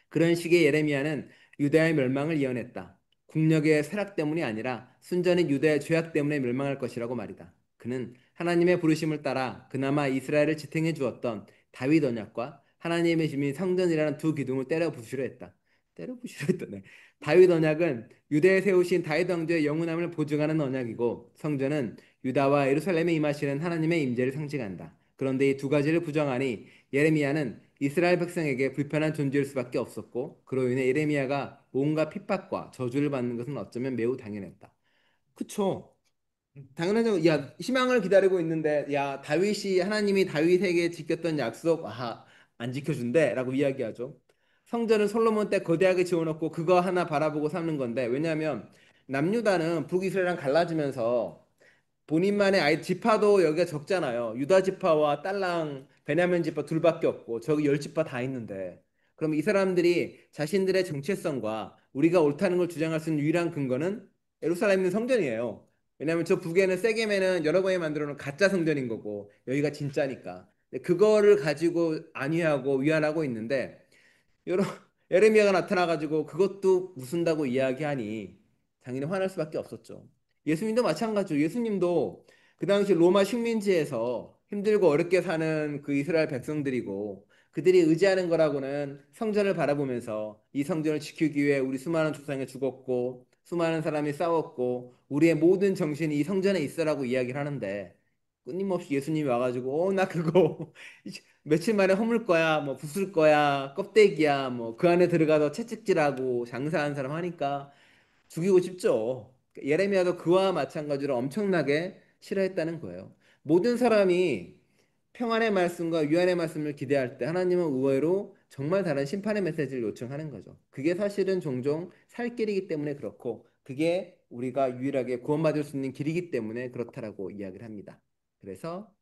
그런 식의 예레미야는 유다의 멸망을 예언했다. 국력의 쇠락 때문이 아니라 순전히 유다의 죄악 때문에 멸망할 것이라고 말이다. 그는 하나님의 부르심을 따라 그나마 이스라엘을 지탱해 주었던 다윗 언약과 하나님의 집인 성전이라는 두 기둥을 때려 부수려 했다. 때려 부수려 했다네. 다윗 언약은 유대에 세우신 다윗 왕조의 영원함을 보증하는 언약이고 성전은 유다와 예루살렘에 임하시는 하나님의 임재를 상징한다. 그런데 이 두 가지를 부정하니 예레미야는 이스라엘 백성에게 불편한 존재일 수밖에 없었고 그로 인해 예레미야가 온갖 핍박과 저주를 받는 것은 어쩌면 매우 당연했다. 그쵸? 당연하죠. 야, 희망을 기다리고 있는데 야, 다윗이 하나님이 다윗에게 지켰던 약속 안 지켜준대라고 이야기하죠. 성전을 솔로몬 때 거대하게 지어놓고 그거 하나 바라보고 삼는 건데 왜냐하면 남유다는 북이스라엘랑 갈라지면서 본인만의 아이 지파도 여기가 적잖아요. 유다 지파와 딸랑 베냐민 지파 둘밖에 없고 저기 열 지파 다 있는데 그럼 이 사람들이 자신들의 정체성과 우리가 옳다는 걸 주장할 수 있는 유일한 근거는 예루살렘 있는 성전이에요. 왜냐하면 저 북에는 세겜에는 여러 번에 만들어 놓은 가짜 성전인 거고 여기가 진짜니까. 근데 그거를 가지고 안위하고 위안하고 있는데 여러 에레미야가 나타나가지고 그것도 무슨다고 이야기하니 당연히 화날 수밖에 없었죠. 예수님도 마찬가지로 예수님도 그 당시 로마 식민지에서 힘들고 어렵게 사는 그 이스라엘 백성들이고 그들이 의지하는 거라고는 성전을 바라보면서 이 성전을 지키기 위해 우리 수많은 조상이 죽었고 수많은 사람이 싸웠고 우리의 모든 정신이 이 성전에 있어라고 이야기를 하는데 끊임없이 예수님이 와가지고 나 그거 며칠 만에 허물 거야, 뭐 부술 거야, 껍데기야, 뭐 그 안에 들어가서 채찍질하고 장사하는 사람 하니까 죽이고 싶죠. 예레미야도 그와 마찬가지로 엄청나게 싫어했다는 거예요. 모든 사람이 평안의 말씀과 위안의 말씀을 기대할 때 하나님은 의외로 정말 다른 심판의 메시지를 요청하는 거죠. 그게 사실은 종종 살 길이기 때문에 그렇고 그게 우리가 유일하게 구원받을 수 있는 길이기 때문에 그렇다라고 이야기를 합니다. 그래서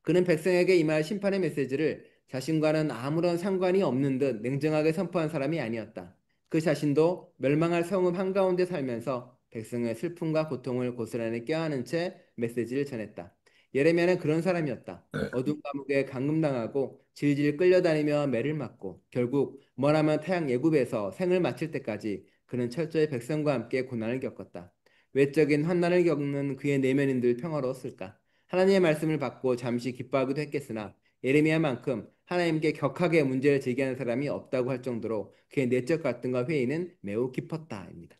그는 백성에게 임할 심판의 메시지를 자신과는 아무런 상관이 없는 듯 냉정하게 선포한 사람이 아니었다. 그 자신도 멸망할 성읍 한가운데 살면서 백성의 슬픔과 고통을 고스란히 껴안은 채 메시지를 전했다. 예레미야는 그런 사람이었다. 어두운 감옥에 감금당하고 질질 끌려다니며 매를 맞고 결국 머나먼 태양 예굽에서 생을 마칠 때까지 그는 철저히 백성과 함께 고난을 겪었다. 외적인 환난을 겪는 그의 내면인들 평화로웠을까? 하나님의 말씀을 받고 잠시 기뻐하기도 했겠으나 예레미야만큼 하나님께 격하게 문제를 제기하는 사람이 없다고 할 정도로 그의 내적 갈등과 회의는 매우 깊었다입니다.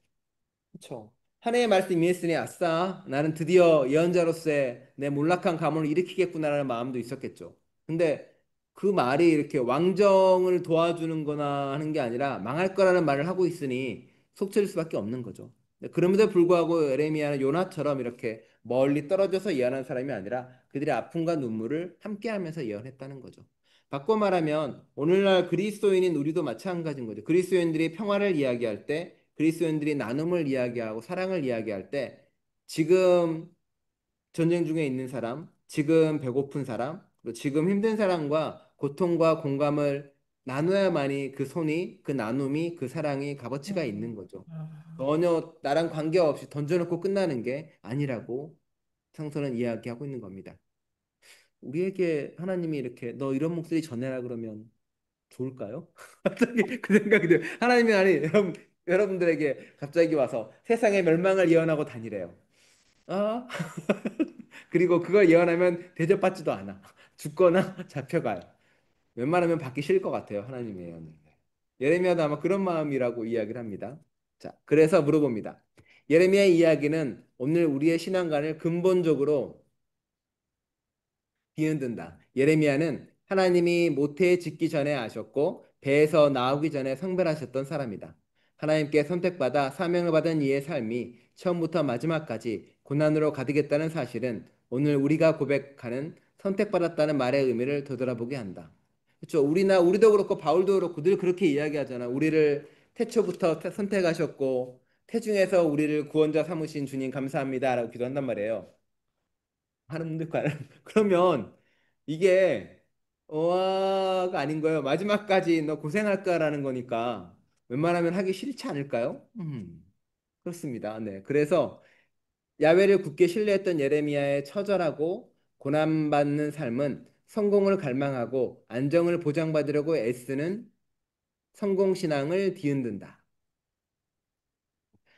그렇죠. 하나님의 말씀 이해했으니 아싸 나는 드디어 예언자로서의 내 몰락한 가문을 일으키겠구나라는 마음도 있었겠죠. 근데 그 말이 이렇게 왕정을 도와주는 거나 하는 게 아니라 망할 거라는 말을 하고 있으니 속칠 수밖에 없는 거죠. 그럼에도 불구하고 에레미야는 요나처럼 이렇게 멀리 떨어져서 예언한 사람이 아니라 그들의 아픔과 눈물을 함께하면서 예언했다는 거죠. 바꿔 말하면 오늘날 그리스도인인 우리도 마찬가지인 거죠. 그리스도인들이 평화를 이야기할 때 그리스도인들이 나눔을 이야기하고 사랑을 이야기할 때 지금 전쟁 중에 있는 사람, 지금 배고픈 사람, 그리고 지금 힘든 사람과 고통과 공감을 나눠야만이 그 손이, 그 나눔이, 그 사랑이 값어치가 있는 거죠. 전혀 나랑 관계없이 던져놓고 끝나는 게 아니라고 성서는 이야기하고 있는 겁니다. 우리에게 하나님이 이렇게 너 이런 목소리 전해라 그러면 좋을까요? 갑자기 그 생각이 들어요. 하나님이 아니 여러분들에게 갑자기 와서 세상의 멸망을 예언하고 다니래요. 아 그리고 그걸 예언하면 대접받지도 않아. 죽거나 잡혀가요. 웬만하면 받기 싫을 것 같아요. 하나님의 예언을. 예레미야도 아마 그런 마음이라고 이야기를 합니다. 자, 그래서 물어봅니다. 예레미야의 이야기는 오늘 우리의 신앙관을 근본적으로 뒤흔든다. 예레미야는 하나님이 모태에 짓기 전에 아셨고 배에서 나오기 전에 성별하셨던 사람이다. 하나님께 선택받아 사명을 받은 이의 삶이 처음부터 마지막까지 고난으로 가득했다는 사실은 오늘 우리가 고백하는 선택받았다는 말의 의미를 되돌아보게 한다. 그렇죠? 우리도 그렇고 바울도 그렇고 늘 그렇게 이야기하잖아. 우리를 태초부터 선택하셨고 태중에서 우리를 구원자 삼으신 주님 감사합니다라고 기도한단 말이에요. 하는 분들 거 그러면 이게 어가 아닌 거예요. 마지막까지 너 고생할 거라는 거니까 웬만하면 하기 싫지 않을까요? 그렇습니다. 네. 그래서 야훼를 굳게 신뢰했던 예레미야의 처절하고 고난받는 삶은 성공을 갈망하고 안정을 보장받으려고 애쓰는 성공신앙을 뒤흔든다.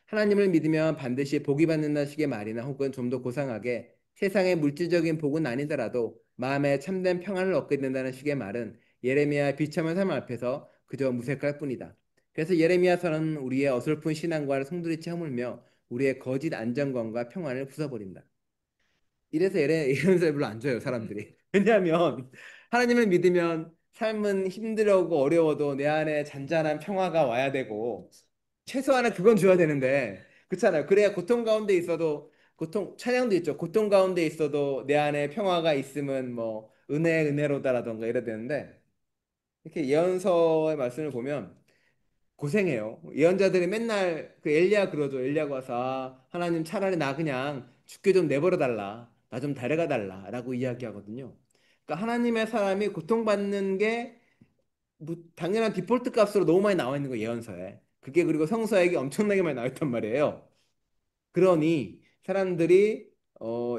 하나님을 믿으면 반드시 복이 받는다는 식의 말이나 혹은 좀 더 고상하게 세상의 물질적인 복은 아니더라도 마음에 참된 평안을 얻게 된다는 식의 말은 예레미야의 비참한 삶 앞에서 그저 무색할 뿐이다. 그래서 예레미야서는 우리의 어설픈 신앙과를 송두리째 허물며 우리의 거짓 안정감과 평안을 부숴버린다. 이래서 이런 서 별로 안 줘요, 사람들이. 왜냐하면 하나님을 믿으면 삶은 힘들고 어려워도 내 안에 잔잔한 평화가 와야 되고 최소한은 그건 줘야 되는데 그렇잖아요. 그래야 고통 가운데 있어도 찬양도 있죠. 고통 가운데 있어도 내 안에 평화가 있으면 뭐 은혜로다라던가 이래야 되는데 이렇게 예언서의 말씀을 보면 고생해요. 예언자들이 맨날 그 엘리야 그러죠. 엘리야가 와서 하나님 차라리 나 그냥 죽게 좀 내버려 달라. 나 좀 데려가 달라라고 이야기하거든요. 그러니까 하나님의 사람이 고통받는 게 당연한 디폴트 값으로 너무 많이 나와 있는 거 예언서에. 그게 그리고 성서에 엄청나게 많이 나와 있단 말이에요. 그러니 사람들이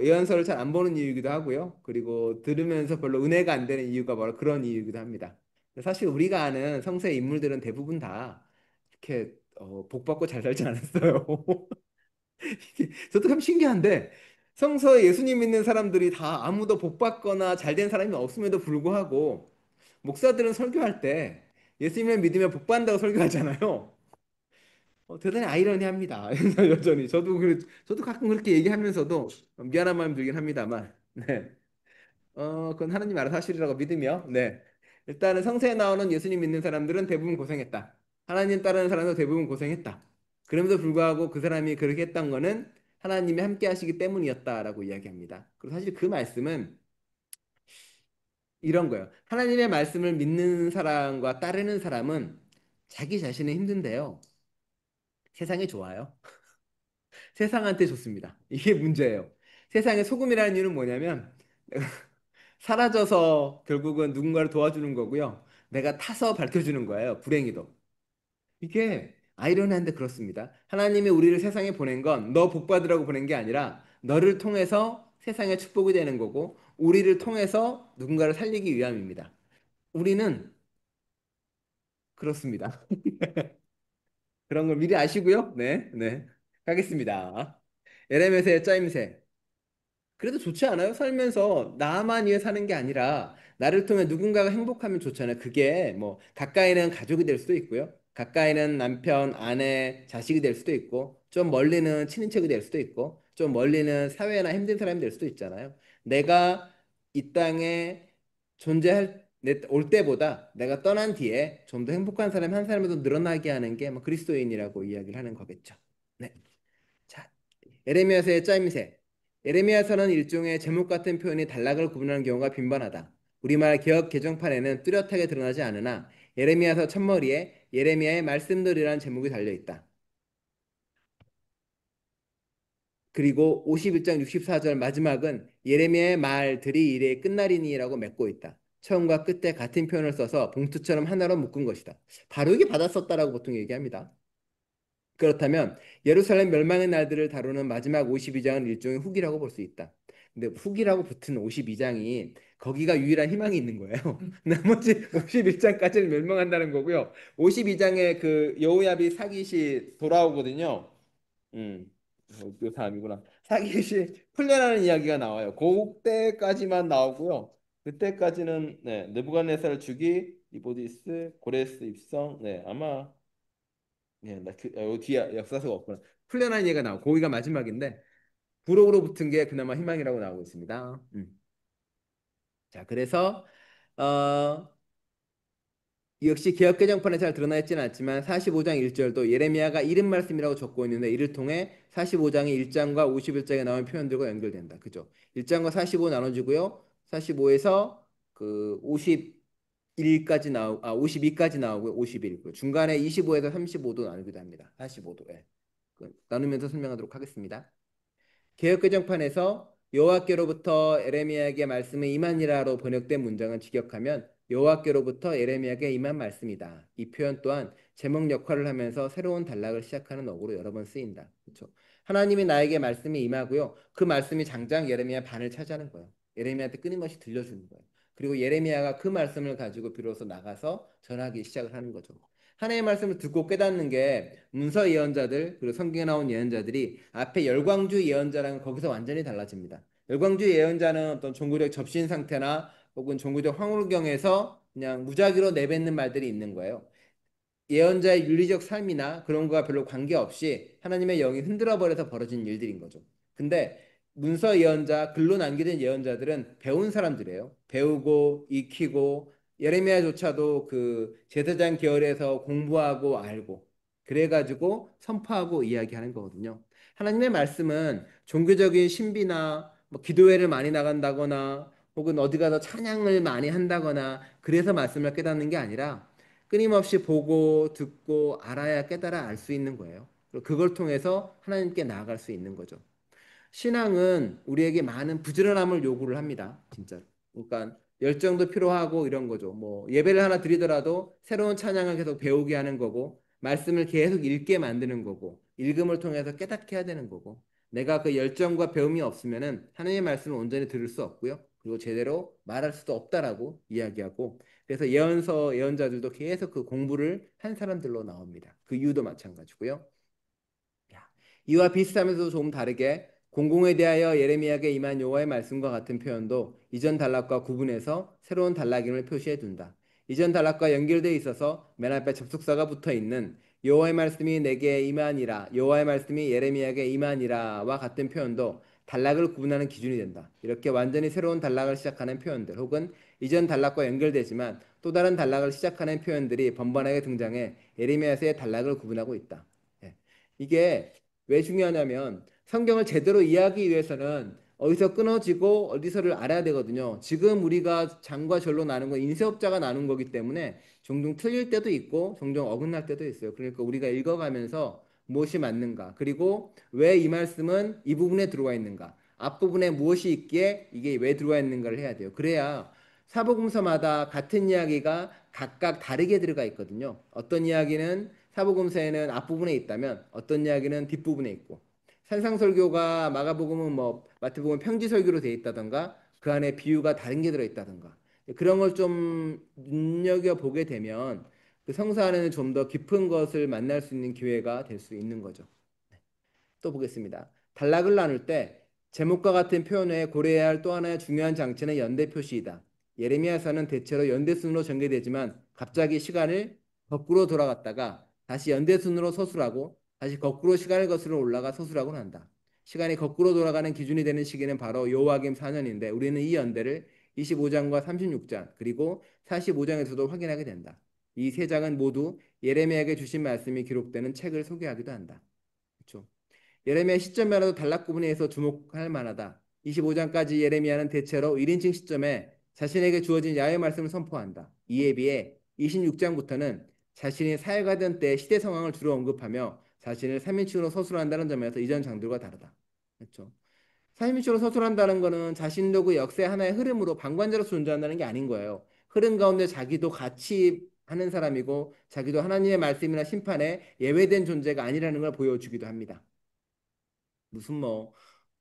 예언서를 잘 안 보는 이유이기도 하고요. 그리고 들으면서 별로 은혜가 안 되는 이유가 바로 그런 이유이기도 합니다. 사실 우리가 아는 성서의 인물들은 대부분 다 이렇게 복 받고 잘 살지 않았어요. 저도 참 신기한데 성서에 예수님 믿는 사람들이 다 아무도 복 받거나 잘 된 사람이 없음에도 불구하고 목사들은 설교할 때 예수님을 믿으면 복 받는다고 설교하잖아요. 대단히 아이러니합니다. 여전히 저도 가끔 그렇게 얘기하면서도 미안한 마음 들긴 합니다만, 네, 그건 하나님 알아서 하시리라고 믿으며, 네, 일단은 성서에 나오는 예수님 믿는 사람들은 대부분 고생했다. 하나님 따르는 사람도 대부분 고생했다. 그럼에도 불구하고 그 사람이 그렇게 했던 거는 하나님이 함께 하시기 때문이었다라고 이야기합니다. 그리고 사실 그 말씀은 이런 거예요. 하나님의 말씀을 믿는 사람과 따르는 사람은 자기 자신은 힘든데요. 세상이 좋아요. 세상한테 좋습니다. 이게 문제예요. 세상의 소금이라는 이유는 뭐냐면 사라져서 결국은 누군가를 도와주는 거고요. 내가 타서 밝혀주는 거예요. 불행히도. 이게 아이러니한데 그렇습니다. 하나님이 우리를 세상에 보낸 건 너 복 받으라고 보낸 게 아니라 너를 통해서 세상의 축복이 되는 거고 우리를 통해서 누군가를 살리기 위함입니다. 우리는 그렇습니다. 그런 걸 미리 아시고요. 네, 네. 가겠습니다. 에레멧의 짜임새. 그래도 좋지 않아요? 살면서 나만 위해 사는 게 아니라 나를 통해 누군가가 행복하면 좋잖아요. 그게 뭐 가까이는 가족이 될 수도 있고요. 가까이는 남편, 아내, 자식이 될 수도 있고 좀 멀리는 친인척이 될 수도 있고 좀 멀리는 사회나 힘든 사람이 될 수도 있잖아요. 내가 이 땅에 올 때보다 내가 떠난 뒤에 좀 더 행복한 사람이 한 사람이라도 늘어나게 하는 게 뭐 그리스도인이라고 이야기를 하는 거겠죠. 네. 자, 에레미야서의 짜임새. 에레미야서는 일종의 제목 같은 표현이 단락을 구분하는 경우가 빈번하다. 우리말 개역 개정판에는 뚜렷하게 드러나지 않으나 에레미야서 첫머리에 예레미야의 말씀들이라는 제목이 달려 있다. 그리고 51장 64절 마지막은 예레미야의 말들이 이래 끝나리니라고 맺고 있다. 처음과 끝에 같은 표현을 써서 봉투처럼 하나로 묶은 것이다. 바로 이게 받았었다라고 보통 얘기합니다. 그렇다면 예루살렘 멸망의 날들을 다루는 마지막 52장은 일종의 후기라고 볼 수 있다. 근데 후기라고 붙은 52장이 거기가 유일한 희망이 있는 거예요. 나머지 51장까지는 멸망한다는 거고요. 52장에 그 여호야비 사깃이 돌아오거든요. 음, 요 다음이구나. 사깃이 풀려나는 이야기가 나와요. 그때까지만 나오고요. 그때까지는 네, 느부갓네살 주기, 이보디스, 고레스 입성, 네, 아마 예, 뒤에 역사서가 없구나. 풀려난 얘가 나오고 거기가 마지막인데 부록으로 붙은 게 그나마 희망이라고 나오고 있습니다. 자, 그래서 어, 역시 개역개정판에 잘 드러나 있지는 않지만 45장 1절도 예레미야가 이른 말씀이라고 적고 있는데 이를 통해 45장의 1장과 51장에 나온 표현들과 연결된다. 그죠? 1장과 45 나눠지고요. 45에서 그 51까지 52까지 나오고 51. 중간에 25에서 35도 나누기도 합니다. 45도. 예. 나누면서 설명하도록 하겠습니다. 개역개정판에서 여호와께로부터 에레미야에게 말씀이 임하니라로 번역된 문장을 직역하면 여호와께로부터 에레미야에게 임한 말씀이다. 이 표현 또한 제목 역할을 하면서 새로운 단락을 시작하는 어구로 여러 번 쓰인다. 그렇죠? 하나님이 나에게 말씀이 임하고요. 그 말씀이 장장 예레미야 반을 차지하는 거예요. 예레미야한테 끊임없이 들려주는 거예요. 그리고 예레미야가 그 말씀을 가지고 비로소 나가서 전하기 시작을 하는 거죠. 하나님의 말씀을 듣고 깨닫는 게 문서 예언자들 그리고 성경에 나온 예언자들이 앞에 열광주 예언자랑은 거기서 완전히 달라집니다. 열광주 예언자는 어떤 종교적 접신 상태나 혹은 종교적 황홀경에서 그냥 무작위로 내뱉는 말들이 있는 거예요. 예언자의 윤리적 삶이나 그런 거와 별로 관계없이 하나님의 영이 흔들어 버려서 벌어진 일들인 거죠. 근데 문서 예언자, 글로 남겨진 예언자들은 배운 사람들이에요. 배우고 익히고 예레미야조차도 그 제사장 계열에서 공부하고 알고 그래가지고 선포하고 이야기하는 거거든요. 하나님의 말씀은 종교적인 신비나 뭐 기도회를 많이 나간다거나 혹은 어디 가서 찬양을 많이 한다거나 그래서 말씀을 깨닫는 게 아니라 끊임없이 보고 듣고 알아야 깨달아 알 수 있는 거예요. 그걸 통해서 하나님께 나아갈 수 있는 거죠. 신앙은 우리에게 많은 부지런함을 요구를 합니다. 진짜로. 그러니까 열정도 필요하고 이런 거죠. 뭐 예배를 하나 드리더라도 새로운 찬양을 계속 배우게 하는 거고 말씀을 계속 읽게 만드는 거고 읽음을 통해서 깨닫게 해야 되는 거고 내가 그 열정과 배움이 없으면은 하나님의 말씀을 온전히 들을 수 없고요. 그리고 제대로 말할 수도 없다라고 이야기하고 그래서 예언서 예언자들도 계속 그 공부를 한 사람들로 나옵니다. 그 이유도 마찬가지고요. 이와 비슷하면서도 조금 다르게 공공에 대하여 예레미야에게 임한 여호와의 말씀과 같은 표현도 이전 단락과 구분해서 새로운 단락임을 표시해 둔다. 이전 단락과 연결되어 있어서 맨 앞에 접속사가 붙어 있는 여호와의 말씀이 내게 임하니라, 여호와의 말씀이 예레미야에게 임하니라와 같은 표현도 단락을 구분하는 기준이 된다. 이렇게 완전히 새로운 단락을 시작하는 표현들 혹은 이전 단락과 연결되지만 또 다른 단락을 시작하는 표현들이 번번하게 등장해 예레미야서의 단락을 구분하고 있다. 예. 이게 왜 중요하냐면 성경을 제대로 이해하기 위해서는 어디서 끊어지고 어디서를 알아야 되거든요. 지금 우리가 장과 절로 나눈 건 인쇄업자가 나눈 거기 때문에 종종 틀릴 때도 있고 종종 어긋날 때도 있어요. 그러니까 우리가 읽어가면서 무엇이 맞는가 그리고 왜 이 말씀은 이 부분에 들어와 있는가 앞부분에 무엇이 있기에 이게 왜 들어와 있는가를 해야 돼요. 그래야 사복음서마다 같은 이야기가 각각 다르게 들어가 있거든요. 어떤 이야기는 사복음서에는 앞부분에 있다면 어떤 이야기는 뒷부분에 있고 산상설교가 마가복음은 뭐 마태복음은 평지설교로 되어 있다던가 그 안에 비유가 다른 게 들어있다던가 그런 걸 좀 눈여겨보게 되면 그 성서 안에는 좀 더 깊은 것을 만날 수 있는 기회가 될 수 있는 거죠. 또 보겠습니다. 단락을 나눌 때 제목과 같은 표현 외에 고려해야 할 또 하나의 중요한 장치는 연대 표시이다. 예레미야서는 대체로 연대순으로 전개되지만 갑자기 시간을 거꾸로 돌아갔다가 다시 연대순으로 서술하고 다시 거꾸로 시간을 거슬러 올라가 서술하곤 한다. 시간이 거꾸로 돌아가는 기준이 되는 시기는 바로 여호와김 4년인데 우리는 이 연대를 25장과 36장 그리고 45장에서도 확인하게 된다. 이 세 장은 모두 예레미야에게 주신 말씀이 기록되는 책을 소개하기도 한다. 그렇죠? 예레미야 시점이라도 단락 구분에 의해서 주목할 만하다. 25장까지 예레미야는 대체로 1인칭 시점에 자신에게 주어진 야훼 말씀을 선포한다. 이에 비해 26장부터는 자신이 사역하던 때 시대 상황을 주로 언급하며 자신을 3인칭으로 서술한다는 점에서 이전 장들과 다르다. 그렇죠? 3인칭으로 서술한다는 것은 자신도 그 역사의 하나의 흐름으로 방관자로 존재한다는 게 아닌 거예요. 흐름 가운데 자기도 같이 하는 사람이고 자기도 하나님의 말씀이나 심판에 예외된 존재가 아니라는 걸 보여주기도 합니다. 무슨 뭐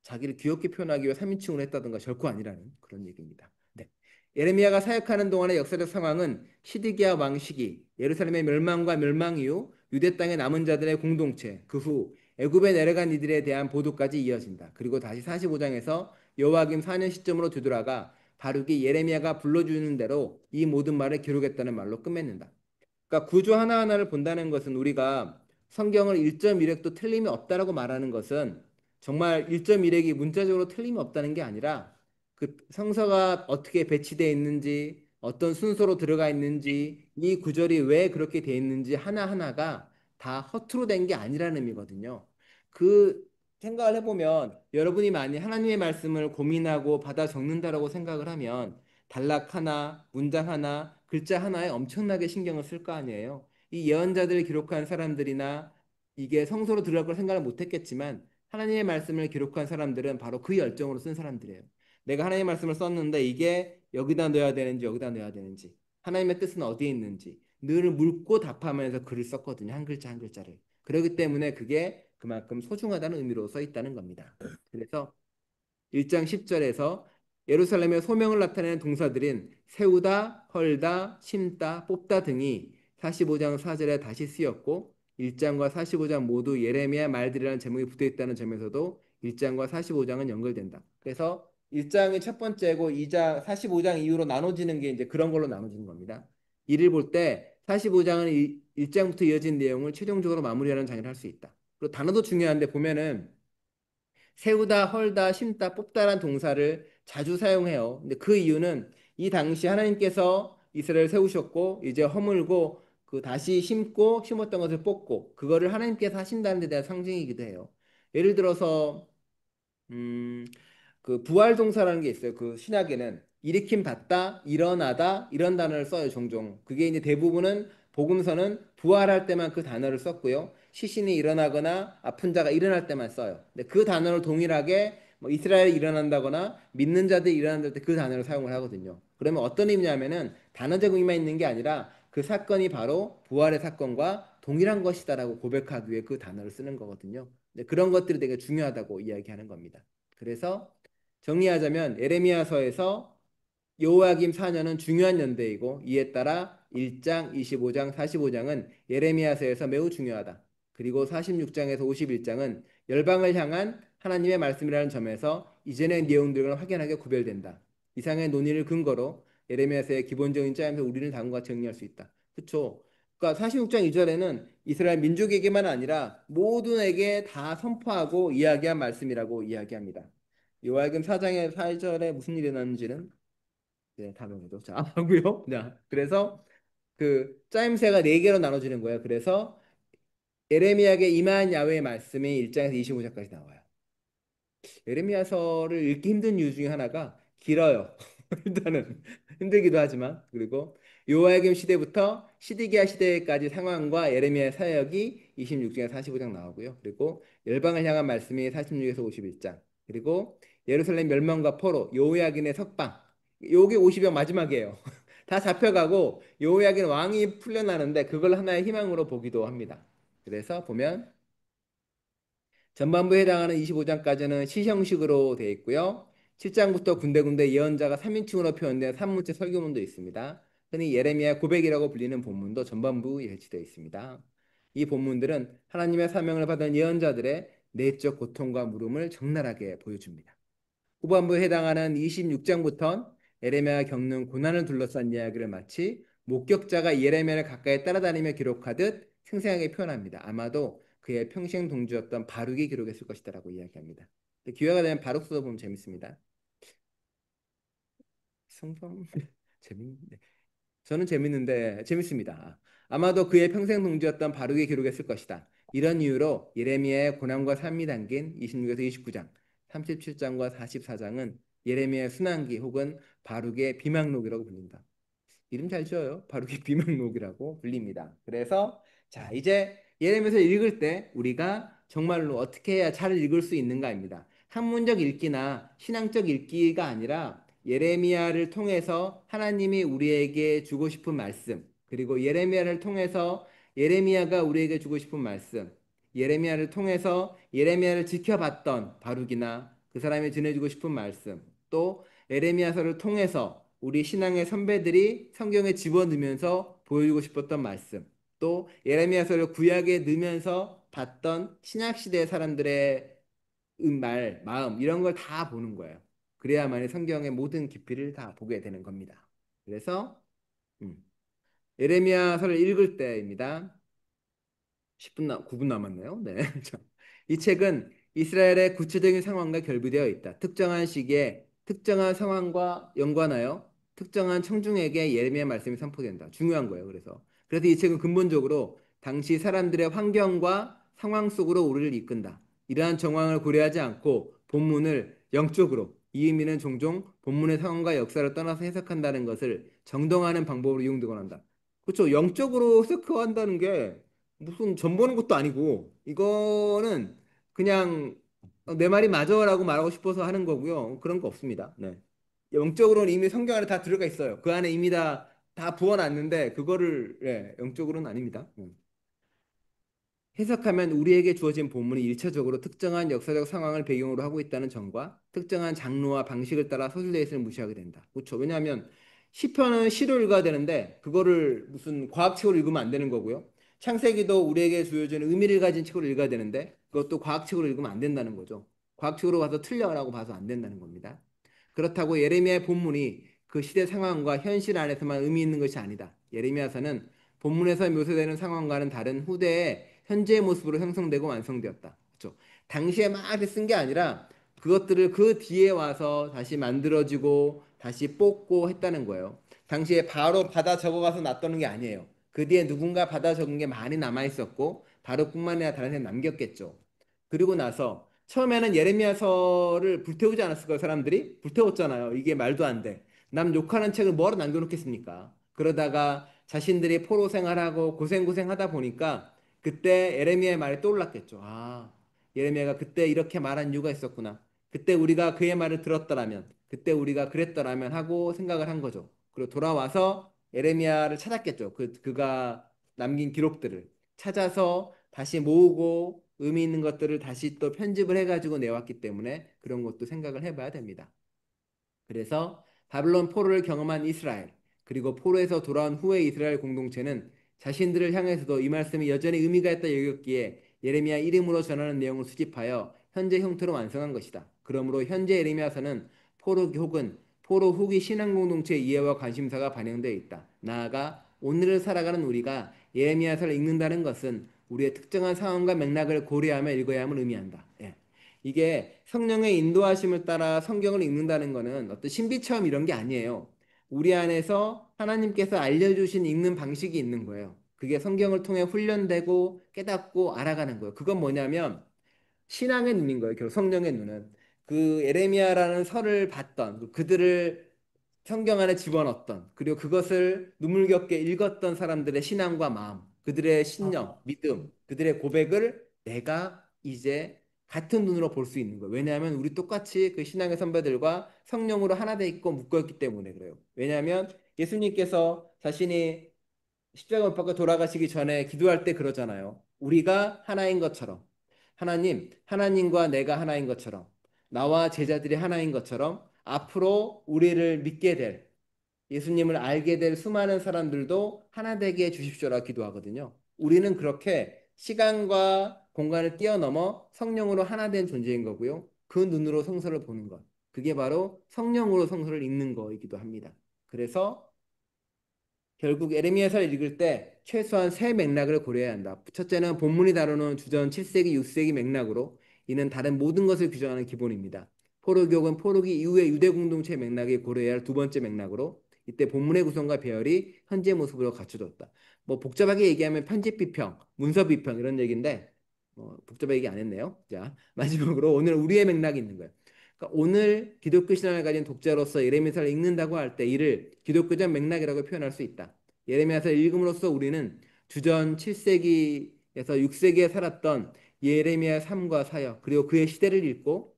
자기를 귀엽게 표현하기 위해 3인칭으로 했다든가 결코 아니라는 그런 얘기입니다. 네. 예레미야가 사역하는 동안의 역사적 상황은 시드기야 왕 시기, 예루살렘의 멸망과 멸망 이후 유대 땅의 남은 자들의 공동체, 그 후 애굽에 내려간 이들에 대한 보도까지 이어진다. 그리고 다시 45장에서 여호와김 4년 시점으로 되돌아가 바룩이 예레미야가 불러주는 대로 이 모든 말을 기록했다는 말로 끝맺는다. 그러니까 구조 하나하나를 본다는 것은 우리가 성경을 1.1획도 틀림이 없다라고 말하는 것은 정말 1.1획이 문자적으로 틀림이 없다는 게 아니라 그 성서가 어떻게 배치되어 있는지 어떤 순서로 들어가 있는지 이 구절이 왜 그렇게 되어 있는지 하나하나가 다 허투루 된 게 아니라는 의미거든요. 그 생각을 해보면 여러분이 많이 하나님의 말씀을 고민하고 받아 적는다라고 생각을 하면 단락 하나, 문장 하나, 글자 하나에 엄청나게 신경을 쓸 거 아니에요. 이 예언자들을 기록한 사람들이나 이게 성서로 들어갈 걸 생각을 못 했겠지만 하나님의 말씀을 기록한 사람들은 바로 그 열정으로 쓴 사람들이에요. 내가 하나님의 말씀을 썼는데 이게 여기다 넣어야 되는지 여기다 넣어야 되는지 하나님의 뜻은 어디에 있는지 늘 묻고 답하면서 글을 썼거든요. 한 글자 한 글자를. 그렇기 때문에 그게 그만큼 소중하다는 의미로 써 있다는 겁니다. 그래서 1장 10절에서 예루살렘의 소명을 나타내는 동사들인 세우다, 헐다, 심다, 뽑다 등이 45장 4절에 다시 쓰였고 1장과 45장 모두 예레미야 말들이라는 제목이 붙어 있다는 점에서도 1장과 45장은 연결된다. 그래서 1장이 첫 번째고 2장 45장 이후로 나눠지는 게 이제 그런 걸로 나눠지는 겁니다. 이를 볼 때 45장은 1장부터 이어진 내용을 최종적으로 마무리하는 장이라 할 수 있다. 그리고 단어도 중요한데 보면은 세우다, 헐다, 심다, 뽑다란 동사를 자주 사용해요. 근데 그 이유는 이 당시 하나님께서 이스라엘을 세우셨고 이제 허물고 그 다시 심고 심었던 것을 뽑고 그거를 하나님께서 하신다는 데 대한 상징이기도 해요. 예를 들어서 음, 그 부활 동사라는 게 있어요. 그 신약에는 일으킴 받다, 일어나다 이런 단어를 써요, 종종. 그게 이제 대부분은 복음서는 부활할 때만 그 단어를 썼고요. 시신이 일어나거나 아픈 자가 일어날 때만 써요. 근데 그 단어를 동일하게 뭐 이스라엘이 일어난다거나 믿는 자들이 일어난다 때 그 단어를 사용을 하거든요. 그러면 어떤 의미냐면은 단어적 의미만 있는 게 아니라 그 사건이 바로 부활의 사건과 동일한 것이다라고 고백하기 위해 그 단어를 쓰는 거거든요. 근데 그런 것들이 되게 중요하다고 이야기하는 겁니다. 그래서 정리하자면 에레미야서에서 여호야김 4년은 중요한 연대이고 이에 따라 1장, 25장, 45장은 예레미야서에서 매우 중요하다. 그리고 46장에서 51장은 열방을 향한 하나님의 말씀이라는 점에서 이전의 내용들과 확연하게 구별된다. 이상의 논의를 근거로 예레미야서의 기본적인 짜임새 우리는 다음과 정리할 수 있다. 그렇죠? 그러니까 46장 2절에는 이스라엘 민족에게만 아니라 모두에게 다 선포하고 이야기한 말씀이라고 이야기합니다. 요한복음 4장의 4절에 무슨 일이 났는지는 네, 다음에도 자 하고요. 자, 그래서 그 짜임새가 네 개로 나눠지는 거예요. 그래서 예레미야에게 임한 야훼의 말씀이 1장에서 25장까지 나와요. 예레미야서를 읽기 힘든 이유 중에 하나가 길어요. 일단은 힘들기도 하지만 그리고 요하야김 시대부터 시드기야 시대까지 상황과 예레미야의 사역이 26장에서 45장 나오고요. 그리고 열방을 향한 말씀이 46에서 51장 그리고 예루살렘 멸망과 포로 요호야긴의 석방 요게 50장 마지막이에요. 다 잡혀가고 요호야긴 왕이 풀려나는데 그걸 하나의 희망으로 보기도 합니다. 그래서 보면 전반부에 해당하는 25장까지는 시 형식으로 되어 있고요. 7장부터 군데군데 예언자가 3인칭으로 표현된 산문체 설교문도 있습니다. 흔히 예레미야 고백이라고 불리는 본문도 전반부에 배치되어 있습니다. 이 본문들은 하나님의 사명을 받은 예언자들의 내적 고통과 물음을 적나라하게 보여줍니다. 후반부에 해당하는 26장부터 예레미야가 겪는 고난을 둘러싼 이야기를 마치 목격자가 예레미야를 가까이 따라다니며 기록하듯 생생하게 표현합니다. 아마도 그의 평생 동지였던 바룩이 기록했을 것이다라고 이야기합니다. 기회가 되면 바룩서도 보면 재밌습니다. 성경 재밌네. 저는 재밌는데 재밌습니다. 아마도 그의 평생 동지였던 바룩이 기록했을 것이다. 이런 이유로 예레미야의 고난과 삶이 담긴 26에서 29장, 37장과 44장은 예레미야의 순환기 혹은 바룩의 비망록이라고 불린다. 이름 잘 지어요. 바룩의 비망록이라고 불립니다. 그래서 자 이제 예레미야서 읽을 때 우리가 정말로 어떻게 해야 잘 읽을 수 있는가입니다. 학문적 읽기나 신앙적 읽기가 아니라 예레미야를 통해서 하나님이 우리에게 주고 싶은 말씀 그리고 예레미야를 통해서 예레미야가 우리에게 주고 싶은 말씀 예레미야를 통해서 예레미야를 지켜봤던 바룩이나 그 사람이 전해주고 싶은 말씀 또 에레미야서를 통해서 우리 신앙의 선배들이 성경에 집어넣으면서 보여주고 싶었던 말씀, 또 예레미야서를 구약에 넣으면서 봤던 신약 시대 사람들의 마음 이런 걸 다 보는 거예요. 그래야만이 성경의 모든 깊이를 다 보게 되는 겁니다. 그래서 예레미야서를 읽을 때입니다. 9분 남았네요. 네. 자, 이 책은 이스라엘의 구체적인 상황과 결부되어 있다. 특정한 시기에 특정한 상황과 연관하여 특정한 청중에게 예레미야 말씀이 선포된다. 중요한 거예요. 그래서 이 책은 근본적으로 당시 사람들의 환경과 상황 속으로 우리를 이끈다. 이러한 정황을 고려하지 않고 본문을 영적으로 이 의미는 종종 본문의 상황과 역사를 떠나서 해석한다는 것을 정당화하는 방법으로 이용되곤 한다. 그렇죠. 영적으로 해석한다는 게 무슨 전 보는 것도 아니고 이거는 그냥 내 말이 맞아라고 말하고 싶어서 하는 거고요. 그런 거 없습니다. 네. 영적으로는 이미 성경 안에 다 들어가 있어요. 그 안에 이미 다 부어놨는데 그거를 영적으로는 아닙니다. 해석하면 우리에게 주어진 본문이 일차적으로 특정한 역사적 상황을 배경으로 하고 있다는 점과 특정한 장르와 방식을 따라 서술되어 있음을 무시하게 된다. 그렇죠. 왜냐하면 시편은 시로 읽어야 되는데 그거를 무슨 과학책으로 읽으면 안 되는 거고요. 창세기도 우리에게 주어지는 의미를 가진 책으로 읽어야 되는데 그것도 과학책으로 읽으면 안 된다는 거죠. 과학책으로 봐서 틀려라고 봐서 안 된다는 겁니다. 그렇다고 예레미야의 본문이 그 시대 상황과 현실 안에서만 의미 있는 것이 아니다. 예레미야서는 본문에서 묘사되는 상황과는 다른 후대의 현재의 모습으로 형성되고 완성되었다. 그렇죠? 당시에 막 쓴 게 아니라 그것들을 그 뒤에 와서 다시 만들어지고 다시 뽑고 했다는 거예요. 당시에 바로 받아 적어가서 놨다는 게 아니에요. 그 뒤에 누군가 받아 적은 게 많이 남아 있었고 바로뿐만 아니라 다른 데 남겼겠죠. 그리고 나서 처음에는 예레미야서를 불태우지 않았을까요? 사람들이 불태웠잖아요. 이게 말도 안 돼. 남 욕하는 책을 뭐하러 남겨놓겠습니까? 그러다가 자신들이 포로 생활하고 고생하다 보니까 그때 예레미야의 말이 떠올랐겠죠. 아, 예레미야가 그때 이렇게 말한 이유가 있었구나. 그때 우리가 그의 말을 들었더라면, 그때 우리가 그랬더라면 하고 생각을 한 거죠. 그리고 돌아와서 예레미야를 찾았겠죠. 그가 남긴 기록들을 찾아서 다시 모으고 의미 있는 것들을 다시 또 편집을 해가지고 내왔기 때문에 그런 것도 생각을 해봐야 됩니다. 그래서 바벨론 포로를 경험한 이스라엘, 그리고 포로에서 돌아온 후의 이스라엘 공동체는 자신들을 향해서도 이 말씀이 여전히 의미가 있다 여겼기에 예레미야 이름으로 전하는 내용을 수집하여 현재 형태로 완성한 것이다. 그러므로 현재 예레미야서는 포로 혹은 포로 후기 신앙 공동체의 이해와 관심사가 반영되어 있다. 나아가 오늘을 살아가는 우리가 예레미야서를 읽는다는 것은 우리의 특정한 상황과 맥락을 고려하며 읽어야 함을 의미한다. 예. 이게 성령의 인도하심을 따라 성경을 읽는다는 것은 어떤 신비 체험 이런 게 아니에요. 우리 안에서 하나님께서 알려주신 읽는 방식이 있는 거예요. 그게 성경을 통해 훈련되고 깨닫고 알아가는 거예요. 그건 뭐냐면 신앙의 눈인 거예요. 결국 성령의 눈은 그 에레미야라는 설을 봤던 그들을 성경 안에 집어넣었던 그리고 그것을 눈물겹게 읽었던 사람들의 신앙과 마음, 그들의 신념, 믿음, 그들의 고백을 내가 이제 같은 눈으로 볼 수 있는 거예요. 왜냐하면 우리 똑같이 그 신앙의 선배들과 성령으로 하나 돼 있고 묶여 있기 때문에 그래요. 왜냐하면 예수님께서 자신이 십자가 못 박고 돌아가시기 전에 기도할 때 그러잖아요. 우리가 하나인 것처럼 하나님과 내가 하나인 것처럼 나와 제자들이 하나인 것처럼 앞으로 우리를 믿게 될 예수님을 알게 될 수많은 사람들도 하나 되게 해 주십시오라 기도하거든요. 우리는 그렇게 시간과 공간을 뛰어넘어 성령으로 하나 된 존재인 거고요. 그 눈으로 성서를 보는 것. 그게 바로 성령으로 성서를 읽는 거이기도 합니다. 그래서 결국 에레미야서를 읽을 때 최소한 세 맥락을 고려해야 한다. 첫째는 본문이 다루는 주전 7세기, 6세기 맥락으로 이는 다른 모든 것을 규정하는 기본입니다. 포로기록은 포로기 이후의 유대 공동체 맥락이 고려해야 할 두 번째 맥락으로 이때 본문의 구성과 배열이 현재 모습으로 갖춰졌다. 뭐 복잡하게 얘기하면 편집 비평, 문서 비평 이런 얘기인데 복잡하게 얘기 안 했네요. 자, 마지막으로 오늘 우리의 맥락이 있는 거예요. 그러니까 오늘 기독교 신앙을 가진 독자로서 예레미야서를 읽는다고 할 때 이를 기독교적 맥락이라고 표현할 수 있다. 예레미야서를 읽음으로써 우리는 주전 7세기에서 6세기에 살았던 예레미야 삶과 사역 그리고 그의 시대를 읽고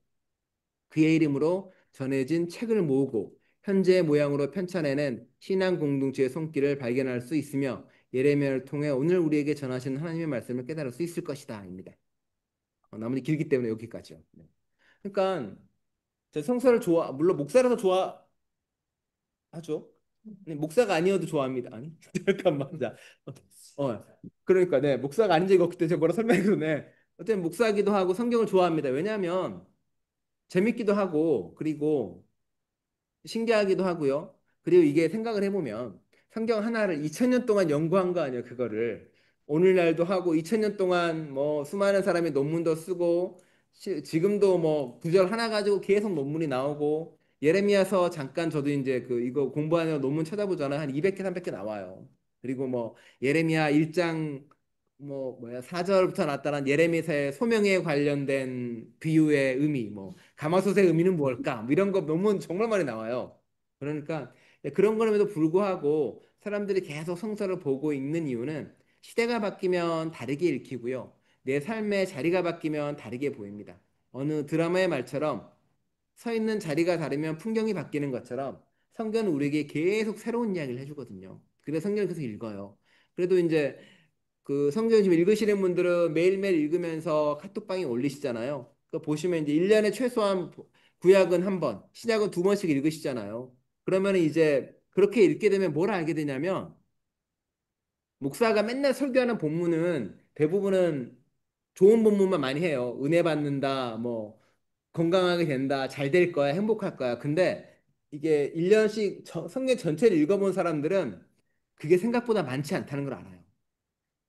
그의 이름으로 전해진 책을 모으고 현재의 모양으로 편찬해낸 신앙 공동체의 손길을 발견할 수 있으며 예레미야를 통해 오늘 우리에게 전하신 하나님의 말씀을 깨달을 수 있을 것이다입니다. 나머지 길기 때문에 여기까지요. 네. 그러니까 제 성서를 물론 목사라서 좋아하죠. 목사가 아니어도 좋아합니다. 아니 잠깐만 자 그러니까 네 목사가 아닌 적이 없기 때문에 제가 뭐라 설명해도 네 어쨌든 목사기도 하고 성경을 좋아합니다. 왜냐하면 재밌기도 하고 그리고 신기하기도 하고요. 그리고 이게 생각을 해보면 성경 하나를 2000년 동안 연구한 거 아니에요, 그거를. 오늘날도 하고 2000년 동안 뭐 수많은 사람이 논문도 쓰고 지금도 뭐 구절 하나 가지고 계속 논문이 나오고 예레미야서 잠깐 저도 이제 그 이거 공부하느라 논문 찾아보잖아요. 한 200개, 300개 나와요. 그리고 뭐 예레미야 1장 뭐 뭐야 4절부터 나타난 예레미야의 소명에 관련된 비유의 의미 뭐 가마솥의 의미는 무엇일까? 뭐 이런 거 논문 정말 많이 나와요. 그러니까 그런 거럼에도 불구하고 사람들이 계속 성서를 보고 읽는 이유는 시대가 바뀌면 다르게 읽히고요. 내 삶의 자리가 바뀌면 다르게 보입니다. 어느 드라마의 말처럼 서 있는 자리가 다르면 풍경이 바뀌는 것처럼 성경은 우리에게 계속 새로운 이야기를 해주거든요. 그래서 성경을 계속 읽어요. 그래도 이제 그 성경 지금 읽으시는 분들은 매일매일 읽으면서 카톡방에 올리시잖아요. 그 보시면 이제 1년에 최소한 구약은 한 번, 신약은 두 번씩 읽으시잖아요. 그러면 이제 그렇게 읽게 되면 뭘 알게 되냐면 목사가 맨날 설교하는 본문은 대부분은 좋은 본문만 많이 해요. 은혜 받는다, 뭐 건강하게 된다, 잘 될 거야, 행복할 거야. 근데 이게 1년씩 성경 전체를 읽어본 사람들은 그게 생각보다 많지 않다는 걸 알아요.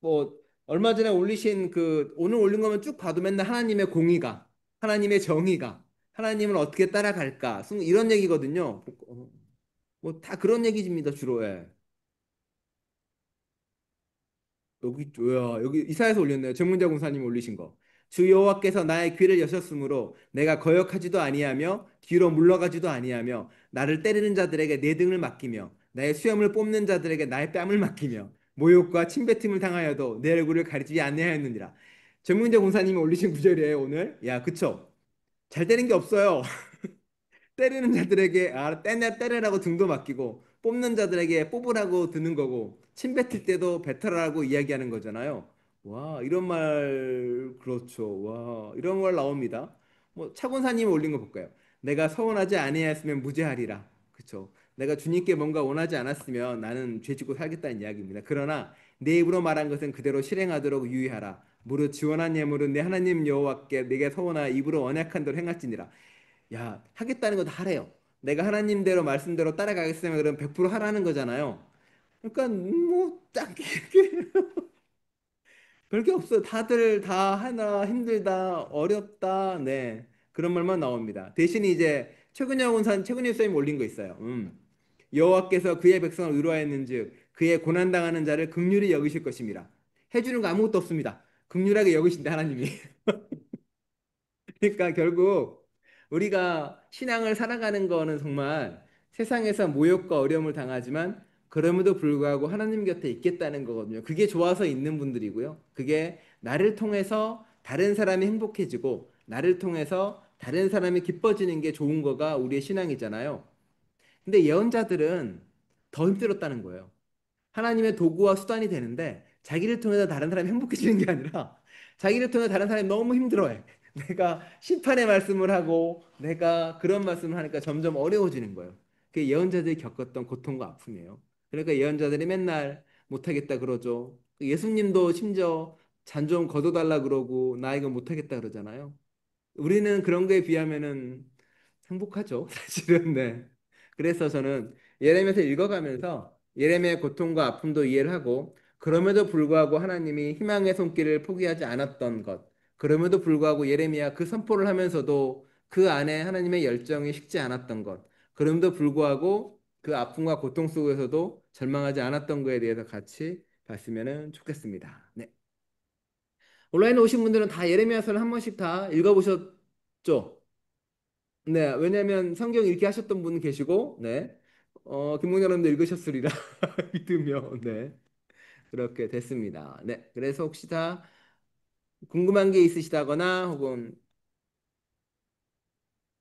뭐 얼마 전에 올리신 그 오늘 올린 거면 쭉 봐도 맨날 하나님의 공의가, 하나님의 정의가, 하나님을 어떻게 따라갈까 이런 얘기거든요. 뭐 다 그런 얘기입니다 주로. 예. 여기 뭐야 여기 이사야서 올렸네요. 전문자 공사님 올리신 거. 주 여호와께서 나의 귀를 여셨으므로 내가 거역하지도 아니하며 뒤로 물러가지도 아니하며 나를 때리는 자들에게 내 등을 맡기며 나의 수염을 뽑는 자들에게 나의 뺨을 맡기며 모욕과 침뱉음을 당하여도 내 얼굴을 가리지 아니하였느니라. 전문자 공사님이 올리신 구절이에요 오늘. 야 그쵸? 잘 되는 게 없어요. 때리는 자들에게 때려라고 등도 맡기고 뽑는 자들에게 뽑으라고 드는 거고 침 뱉을 때도 뱉어라고 이야기하는 거잖아요. 와 이런 말 그렇죠. 와 이런 말 나옵니다. 뭐 차권사님이 올린 거 볼까요? 내가 서원하지 아니하였으면 무죄하리라. 그렇죠. 내가 주님께 뭔가 원하지 않았으면 나는 죄짓고 살겠다는 이야기입니다. 그러나 내 입으로 말한 것은 그대로 실행하도록 유의하라. 무릇 지원한 예물은 내 하나님 여호와께 내게 서원하여 입으로 언약한 대로 행할지니라. 야, 하겠다는 거 다 하래요. 내가 하나님대로 말씀대로 따라가겠으면 그럼 100% 하라는 거잖아요. 그러니까 뭐딱 별게 없어요. 다들 다 하나 힘들다, 어렵다, 네 그런 말만 나옵니다. 대신 이제 최근여 선생님 올린 거 있어요. 여호와께서 그의 백성을 의로하였는즉 그의 고난 당하는 자를 긍휼히 여기실 것입니다. 해주는 거 아무것도 없습니다. 긍휼하게 여기신다 하나님이. 그러니까 결국 우리가 신앙을 살아가는 거는 정말 세상에서 모욕과 어려움을 당하지만 그럼에도 불구하고 하나님 곁에 있겠다는 거거든요. 그게 좋아서 있는 분들이고요. 그게 나를 통해서 다른 사람이 행복해지고 나를 통해서 다른 사람이 기뻐지는 게 좋은 거가 우리의 신앙이잖아요. 근데 예언자들은 더 힘들었다는 거예요. 하나님의 도구와 수단이 되는데 자기를 통해서 다른 사람이 행복해지는 게 아니라 자기를 통해 다른 사람이 너무 힘들어해. 내가 심판의 말씀을 하고 내가 그런 말씀을 하니까 점점 어려워지는 거예요. 그게 예언자들이 겪었던 고통과 아픔이에요. 그러니까 예언자들이 맨날 못하겠다 그러죠. 예수님도 심지어 잔 좀 걷어달라 그러고 나 이거 못하겠다 그러잖아요. 우리는 그런 거에 비하면은 행복하죠, 사실은. 네. 그래서 저는 예레미야서 읽어가면서 예레미야의 고통과 아픔도 이해를 하고 그럼에도 불구하고 하나님이 희망의 손길을 포기하지 않았던 것, 그럼에도 불구하고 예레미야 그 선포를 하면서도 그 안에 하나님의 열정이 식지 않았던 것, 그럼에도 불구하고 그 아픔과 고통 속에서도 절망하지 않았던 것에 대해서 같이 봤으면 좋겠습니다. 네. 온라인에 오신 분들은 다 예레미야서를 한 번씩 다 읽어보셨죠? 네, 왜냐하면 성경 읽게 하셨던 분 계시고, 네, 김봉자 여러분도 읽으셨으리라 믿으며, 네, 그렇게 됐습니다. 네, 그래서 혹시 다 궁금한 게 있으시다거나 혹은